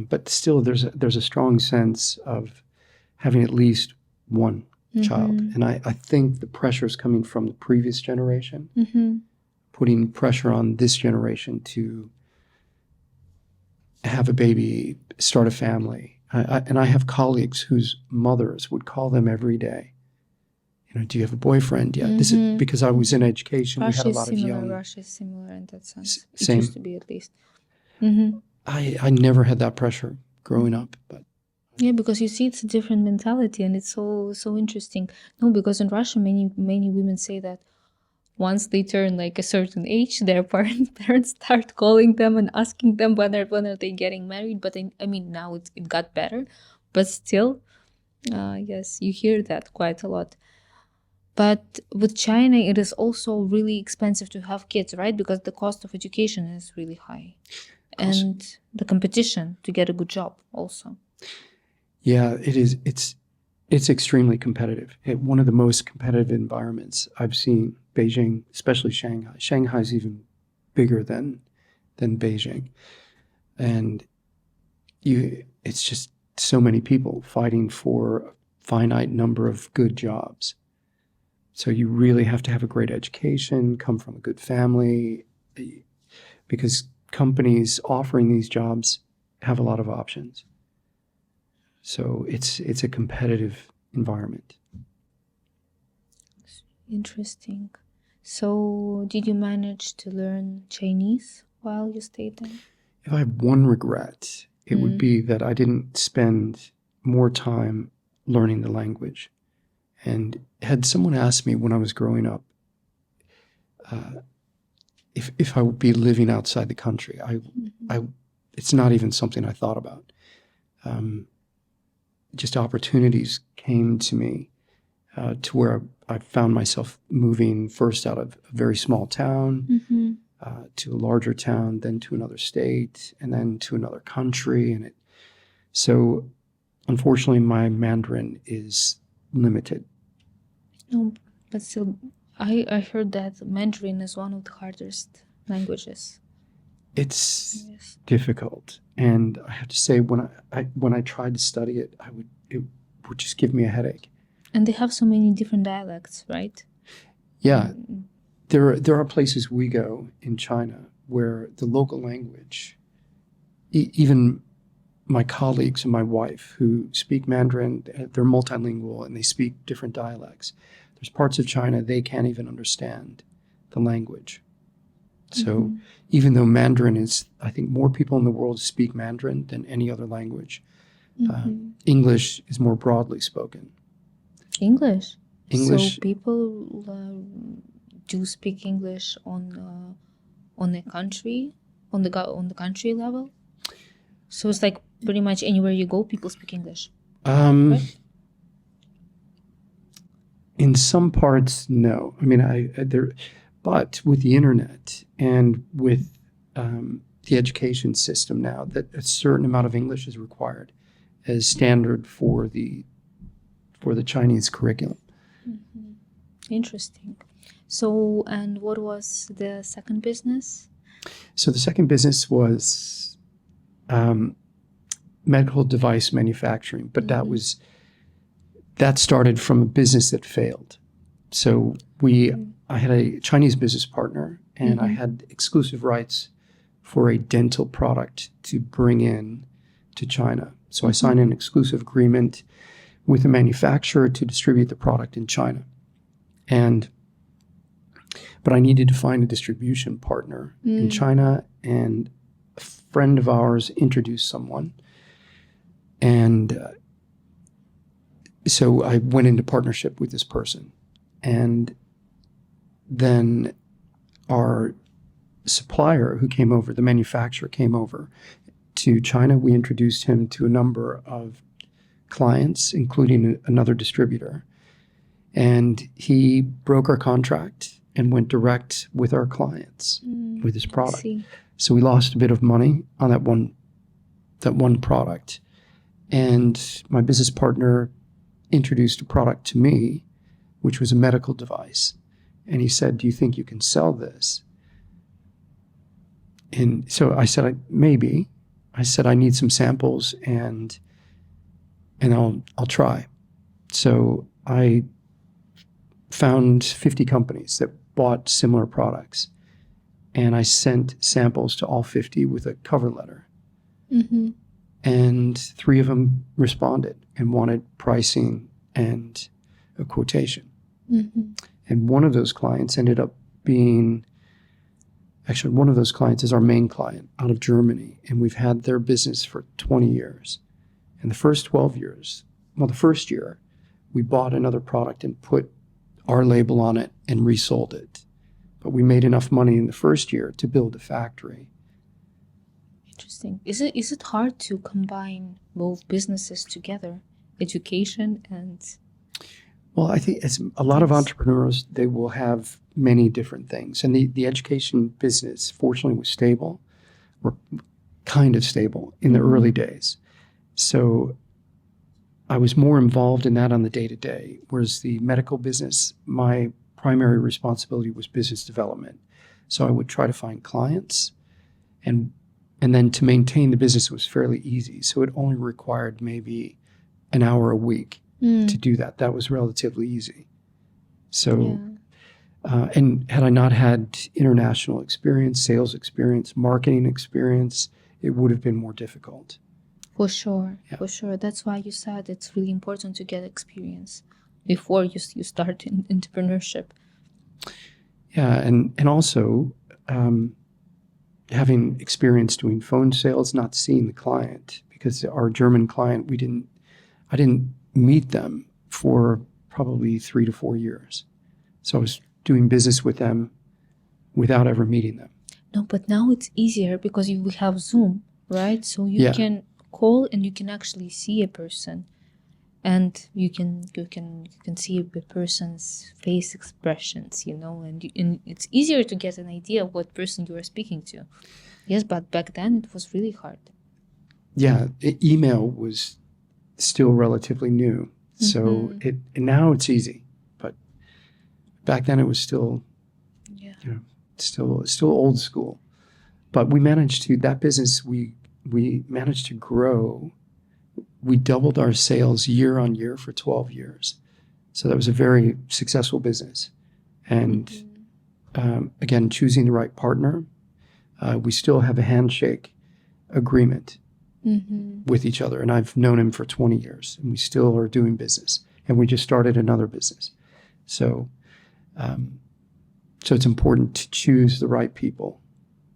But still, there's a strong sense of having at least one child. And I think the pressure is coming from the previous generation, putting pressure on this generation to have a baby, start a family. And I have colleagues whose mothers would call them every day. Do you have a boyfriend? Yeah, this is because I was in education. Russia we had a lot of young. Russia is similar in that sense. Same. It used to be, at least. I never had that pressure growing up, but yeah, because you see, it's a different mentality, and it's so interesting. No, because in Russia, many women say that once they turn like a certain age, their parents start calling them and asking them when are they getting married. But I mean, now it got better, but still, yes, you hear that quite a lot. But with China, it is also really expensive to have kids, right? Because the cost of education is really high, and the competition to get a good job also. Yeah, it is. It's extremely competitive. One of the most competitive environments I've seen. Beijing, especially Shanghai. Shanghai is even bigger than Beijing, and it's just so many people fighting for a finite number of good jobs. So you really have to have a great education, come from a good family, because companies offering these jobs have a lot of options. So it's a competitive environment. Interesting. So did you manage to learn Chinese while you stayed there? If I have one regret, it would be that I didn't spend more time learning the language. And had someone asked me when I was growing up if I would be living outside the country, it's not even something I thought about. Just opportunities came to me to where I found myself moving first out of a very small town to a larger town, then to another state, and then to another country. So unfortunately, my Mandarin is limited. No, but still, I heard that Mandarin is one of the hardest languages. It's difficult, and I have to say, when I tried to study it, it would just give me a headache. And they have so many different dialects, right? Yeah, there are places we go in China where the local language, even my colleagues and my wife who speak Mandarin, they're multilingual and they speak different dialects. There's parts of China they can't even understand the language. So even though Mandarin is, I think more people in the world speak Mandarin than any other language, English is more broadly spoken. English. So English. people do speak English on on a country, on the country level? So it's like pretty much anywhere you go, people speak English. Right? In some parts, no. I mean, but with the internet and with the education system now, that a certain amount of English is required as standard for the Chinese curriculum. Mm-hmm. Interesting. So, and what was the second business? So the second business was medical device manufacturing, but that started from a business that failed. So I had a Chinese business partner, and I had exclusive rights for a dental product to bring in to China. So I signed an exclusive agreement with a manufacturer to distribute the product in China. But I needed to find a distribution partner in China, and a friend of ours introduced someone. And so I went into partnership with this person. And then our supplier who came over, the manufacturer came over to China. We introduced him to a number of clients, including another distributor. And he broke our contract and went direct with our clients with his product. So we lost a bit of money on that one product. And my business partner introduced a product to me, which was a medical device. And he said, "Do you think you can sell this?" And so I said, "Maybe." I said, "I need some samples and I'll try." So I found 50 companies that bought similar products, and I sent samples to all 50 with a cover letter. And 3 of them responded and wanted pricing and a quotation. And one of those clients ended up being, actually one of those clients is our main client out of Germany, and we've had their business for 20 years. And the first 12 years, well, the first year, we bought another product and put our label on it and resold it. But we made enough money in the first year to build a factory. Interesting. Is it hard to combine both businesses together, education and? Well, I think it's a lot of entrepreneurs, they will have many different things. And the education business, fortunately, was stable, or kind of stable in the early days. So I was more involved in that on the day-to-day, whereas the medical business, my primary responsibility was business development. So I would try to find clients, and then to maintain the business was fairly easy. So it only required maybe an hour a week to do that. That was relatively easy. So, and had I not had international experience, sales experience, marketing experience, it would have been more difficult. For sure, for sure. That's why you said it's really important to get experience before you start in entrepreneurship. Yeah, and also having experience doing phone sales, not seeing the client, because our German client, I didn't meet them for probably 3 to 4 years. So I was doing business with them without ever meeting them. No, but now it's easier because we have Zoom, right? So you can call and you can actually see a person, and you can see a person's face expressions, and it's easier to get an idea of what person you are speaking to. Yes, but back then it was really hard. Yeah, email was still relatively new, so now it's easy, but back then it was still, still old school. But we managed to, that business, we managed to grow. We doubled our sales year on year for 12 years. So that was a very successful business. And again, choosing the right partner, we still have a handshake agreement with each other. And I've known him for 20 years, and we still are doing business. And we just started another business. So, so it's important to choose the right people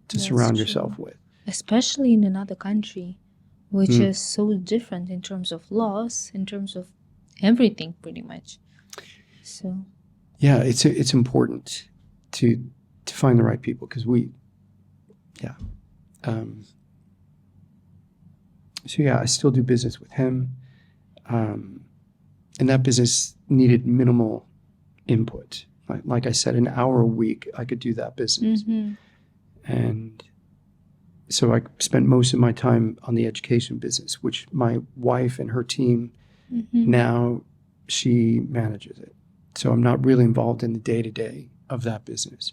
to surround yourself with. Especially in another country, which is so different in terms of laws, in terms of everything, pretty much. So, yeah, it's important to find the right people, because Yeah. So yeah, I still do business with him. And that business needed minimal input. Like I said, an hour a week, I could do that business. And so I spent most of my time on the education business, which my wife and her team, now she manages it. So I'm not really involved in the day-to-day of that business,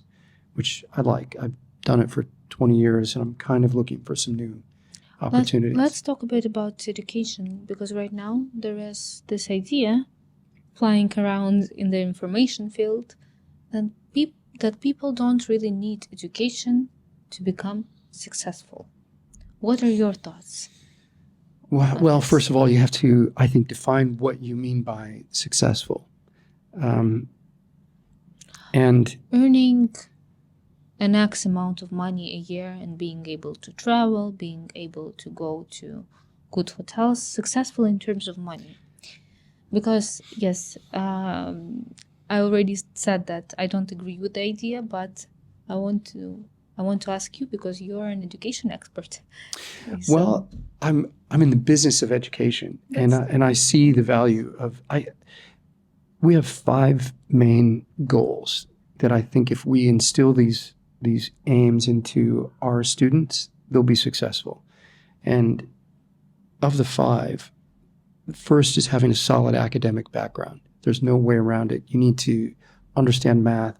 which I like. I've done it for 20 years, and I'm kind of looking for some new opportunities. Let's talk a bit about education, because right now there is this idea flying around in the information field that people don't really need education to become successful. What are your thoughts? Well, first of all, you have to, I think, define what you mean by successful. And earning an X amount of money a year and being able to travel, being able to go to good hotels, successful in terms of money. Because, yes, I already said that I don't agree with the idea, but I want to ask you, because you're an education expert. So, well, I'm in the business of education, and I see the value of we have 5 main goals that I think if we instill these aims into our students, they'll be successful. And of the 5, the first is having a solid academic background. There's no way around it. You need to understand math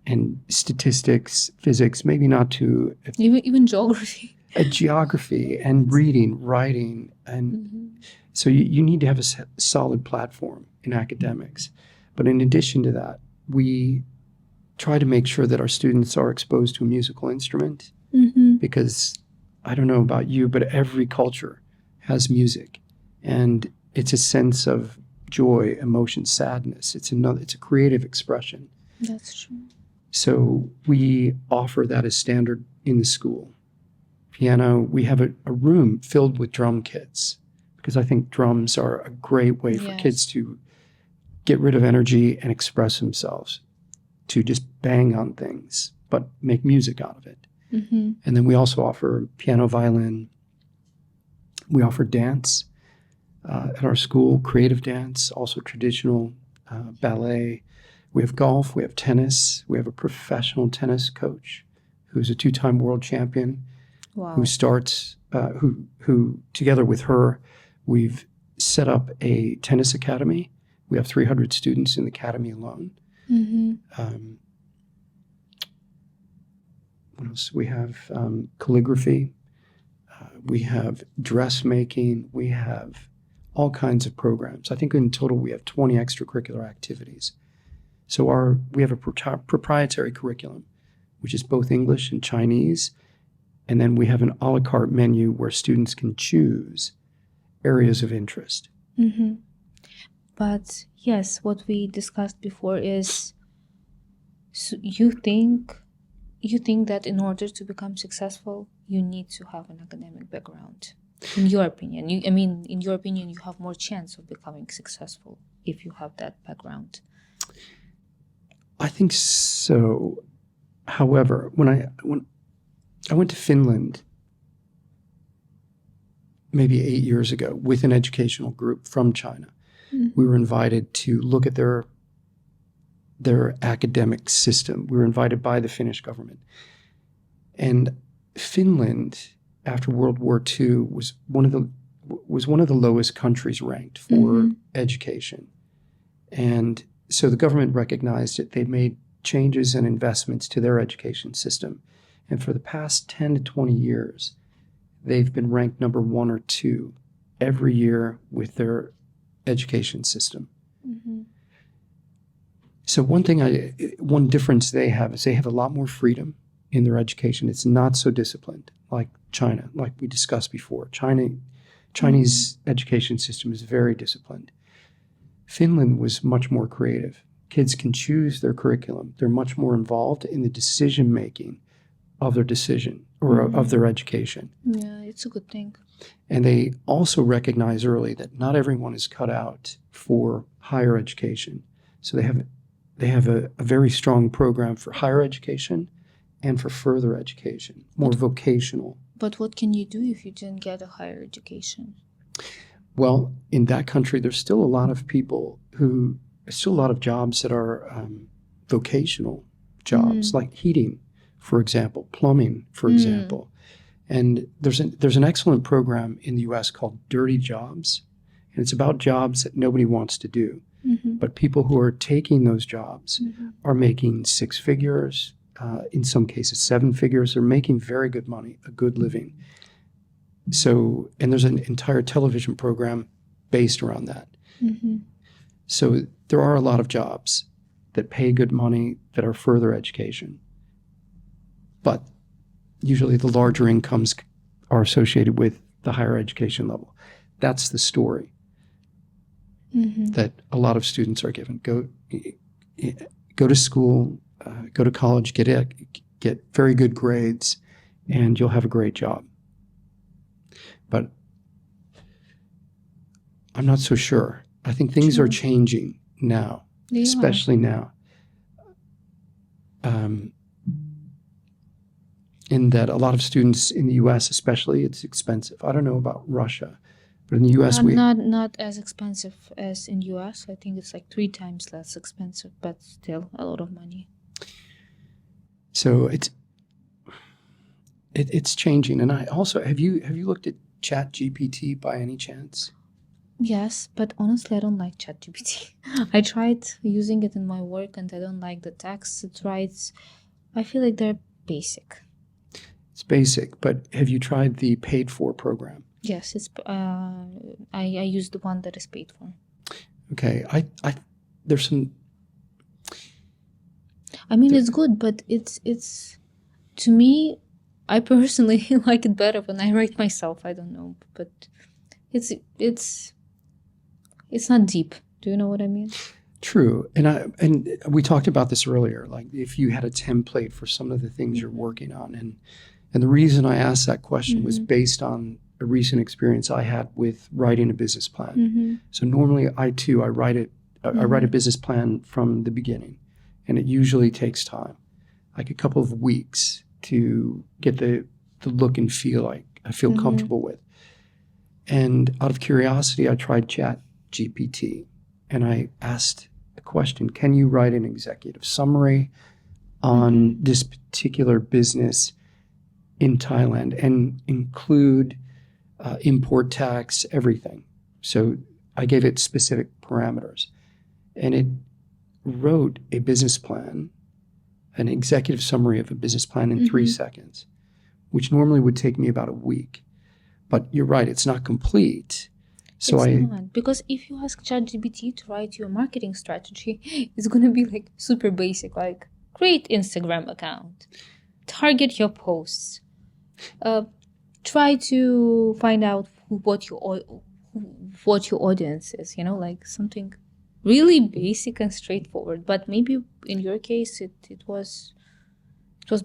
and statistics, physics, maybe not to even geography. Geography and reading, writing, and so you need to have a solid platform in academics. But in addition to that, we try to make sure that our students are exposed to a musical instrument, because I don't know about you, but every culture has music, and it's a sense of joy, emotion, sadness. It's a creative expression. That's true. So we offer that as standard in the school. Piano, we have a room filled with drum kits, because I think drums are a great way for kids to get rid of energy and express themselves, to just bang on things, but make music out of it. And then we also offer piano, violin. We offer dance at our school, creative dance, also traditional ballet. We have golf, we have tennis. We have a professional tennis coach who's a 2-time world champion. Wow. Who starts, who together with her, we've set up a tennis academy. We have 300 students in the academy alone. What else? We have calligraphy. We have dressmaking. We have all kinds of programs. I think in total we have 20 extracurricular activities. So we have a proprietary curriculum, which is both English and Chinese. And then we have an a la carte menu where students can choose areas of interest. But yes, what we discussed before is, so you think that in order to become successful, you need to have an academic background. In your opinion, in your opinion, you have more chance of becoming successful if you have that background. I think so. However, when I went to Finland maybe 8 years ago with an educational group from China. We were invited to look at their academic system. We were invited by the Finnish government. And Finland, after World War II, was one of the lowest countries ranked for education. And so the government recognized it. They made changes and investments to their education system. And for the past 10 to 20 years, they've been ranked number 1 or 2 every year with their education system. So one difference they have is they have a lot more freedom in their education. It's not so disciplined like China, like we discussed before. Chinese education system is very disciplined. Finland was much more creative. Kids can choose their curriculum. They're much more involved in the decision making of their decision or of their education. Yeah, it's a good thing. And they also recognize early that not everyone is cut out for higher education. So they have a very strong program for higher education and for further education, more vocational. But what can you do if you didn't get a higher education? Well, in that country, there's still a lot of still a lot of jobs that are vocational jobs, like heating, for example, plumbing, for example. And there's an excellent program in the U.S. called Dirty Jobs, and it's about jobs that nobody wants to do. But people who are taking those jobs are making six figures, in some cases 7 figures. They're making very good money, a good living. So, and there's an entire television program based around that. So there are a lot of jobs that pay good money that are further education. But usually the larger incomes are associated with the higher education level. That's the story that a lot of students are given. Go to school, go to college, get very good grades, and you'll have a great job. But I'm not so sure. I think things are changing now, especially now. In that a lot of students in the U.S. especially, it's expensive. I don't know about Russia, but in the U.S. not as expensive as in U.S. I think it's like 3 times less expensive, but still a lot of money. So it's changing. And I also have you looked at ChatGPT by any chance? Yes, but honestly, I don't like ChatGPT. I tried using it in my work, and I don't like the text it writes. I feel like they're basic. It's basic, but have you tried the paid-for program? Yes, it's. I use the one that is paid for. Okay, there's some. I mean, it's good, but it's to me, I personally like it better when I write myself. I don't know, but it's not deep. Do you know what I mean? True, and we talked about this earlier. Like if you had a template for some of the things you're working on, and the reason I asked that question was based on a recent experience I had with writing a business plan. So normally I write it. I write a business plan from the beginning, and it usually takes time, like a couple of weeks, to get the look and feel I feel comfortable with. And out of curiosity, I tried ChatGPT, and I asked the question, can you write an executive summary on this particular business in Thailand and include import tax, everything? So I gave it specific parameters, and it wrote a business plan, an executive summary of a business plan in 3 seconds, which normally would take me about a week. But you're right, it's not complete. So it's not. Because if you ask ChatGPT to write your marketing strategy, it's going to be like super basic, like create Instagram account, target your posts, try to find out what your audience is, like something really basic and straightforward. But maybe in your case, it was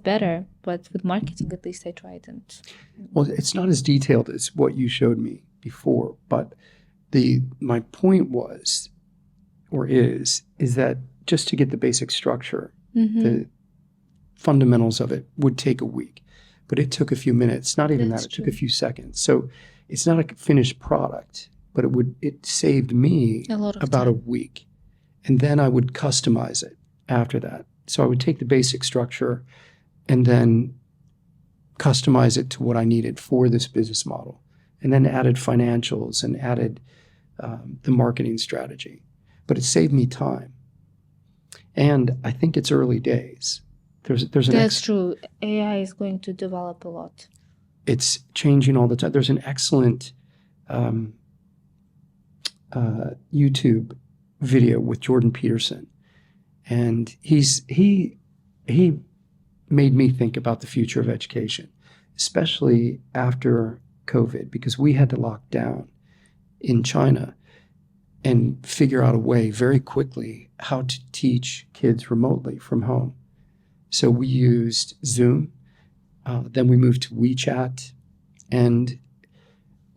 better. But with marketing, at least I tried. Well, it's not as detailed as what you showed me before, but my point was, or is that just to get the basic structure, the fundamentals of it would take a week, but it took a few minutes. Not even that; it took a few seconds. So it's not a finished product, but it saved me about a week, and then I would customize it after that. So I would take the basic structure and then customize it to what I needed for this business model, and then added financials and added the marketing strategy. But it saved me time. And I think it's early days. That's true. AI is going to develop a lot. It's changing all the time. There's an excellent YouTube video with Jordan Peterson. And he made me think about the future of education, especially after COVID, because we had to lock down in China and figure out a way very quickly how to teach kids remotely from home. So we used Zoom, then we moved to WeChat, and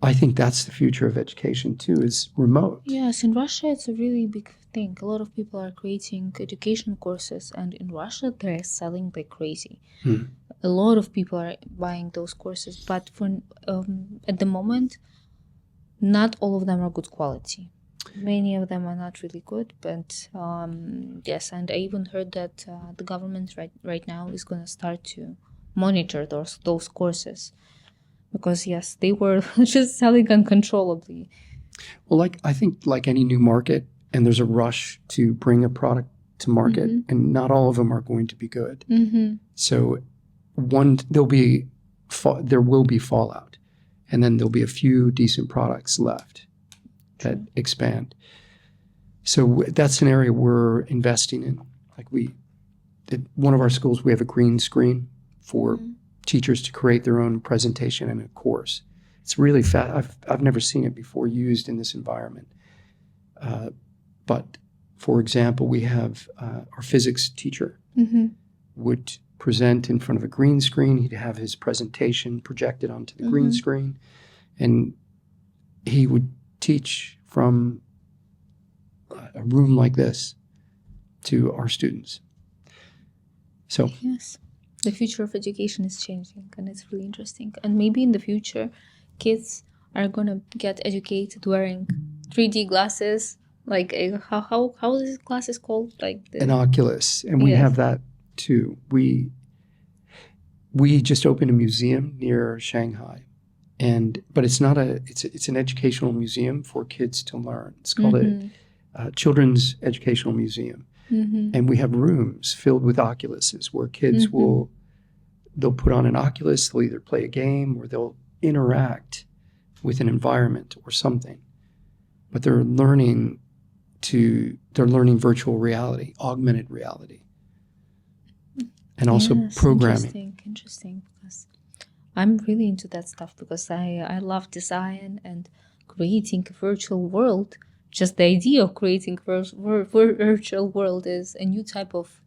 I think that's the future of education too, is remote. Yes, in Russia it's a really big thing. A lot of people are creating education courses, and in Russia they're selling like crazy. A lot of people are buying those courses, but for at the moment, not all of them are good quality. Many of them are not really good, but yes, and I even heard that the government right now is going to start to monitor those courses, because yes, they were just selling uncontrollably. Well, I think like any new market, and there's a rush to bring a product to market, and not all of them are going to be good. So there will be fallout, and then there'll be a few decent products left that expand. So that's an area we're investing in. Like at one of our schools, we have a green screen for teachers to create their own presentation in a course. It's really fast. I've never seen it before used in this environment. But for example, we have our physics teacher would present in front of a green screen. He'd have his presentation projected onto the green screen, and he would teach from a room like this to our students. So yes, the future of education is changing, and it's really interesting. And maybe in the future, kids are gonna get educated wearing 3D glasses. Like how is this glasses called? Like an Oculus, and we have that too. We just opened a museum near Shanghai, but it's not it's an educational museum for kids to learn. It's called a Children's Educational Museum. And we have rooms filled with Oculuses where kids they'll put on an Oculus, they'll either play a game or they'll interact with an environment or something. But they're learning virtual reality, augmented reality, and also programming. Interesting, because I'm really into that stuff, because I love design and creating a virtual world. Just the idea of creating virtual world is a new type of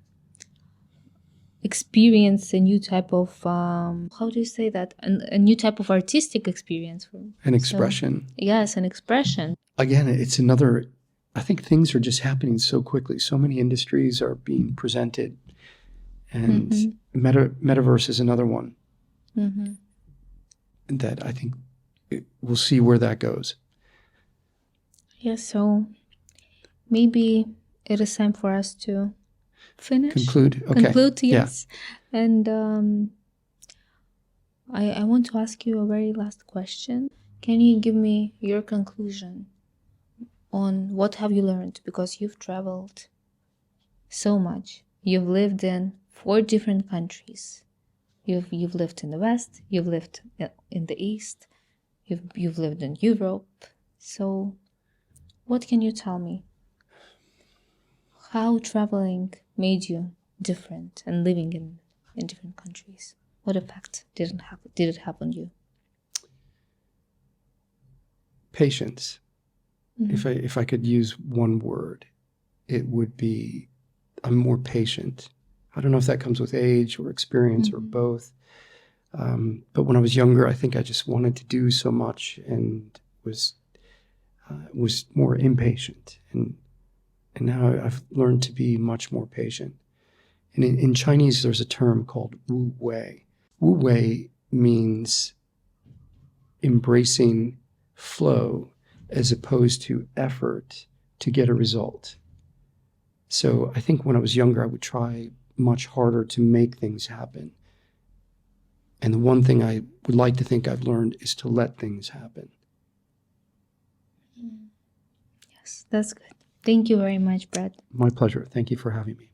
experience, a new type of how do you say that? A new type of artistic experience. An expression. So, yes, an expression. Again, it's another. I think things are just happening so quickly. So many industries are being presented, and metaverse is another one that I think we'll see where that goes. Yes, so maybe it is time for us to finish. Conclude, okay. Conclude, yes. Yeah. And I want to ask you a very last question. Can you give me your conclusion on what have you learned? Because you've traveled so much. You've lived in 4 different countries. You've lived in the West, you've lived in the East, you've lived in Europe. So what can you tell me? How traveling made you different and living in different countries? What effect did it have on you? Patience. If I could use one word, it would be I'm more patient. I don't know if that comes with age or experience or both. But when I was younger, I think I just wanted to do so much and was more impatient. And now I've learned to be much more patient. And in Chinese, there's a term called Wu Wei. Wu Wei means embracing flow as opposed to effort to get a result. So I think when I was younger, I would try much harder to make things happen. And the one thing I would like to think I've learned is to let things happen. Yes, that's good. Thank you very much, Brad. My pleasure. Thank you for having me.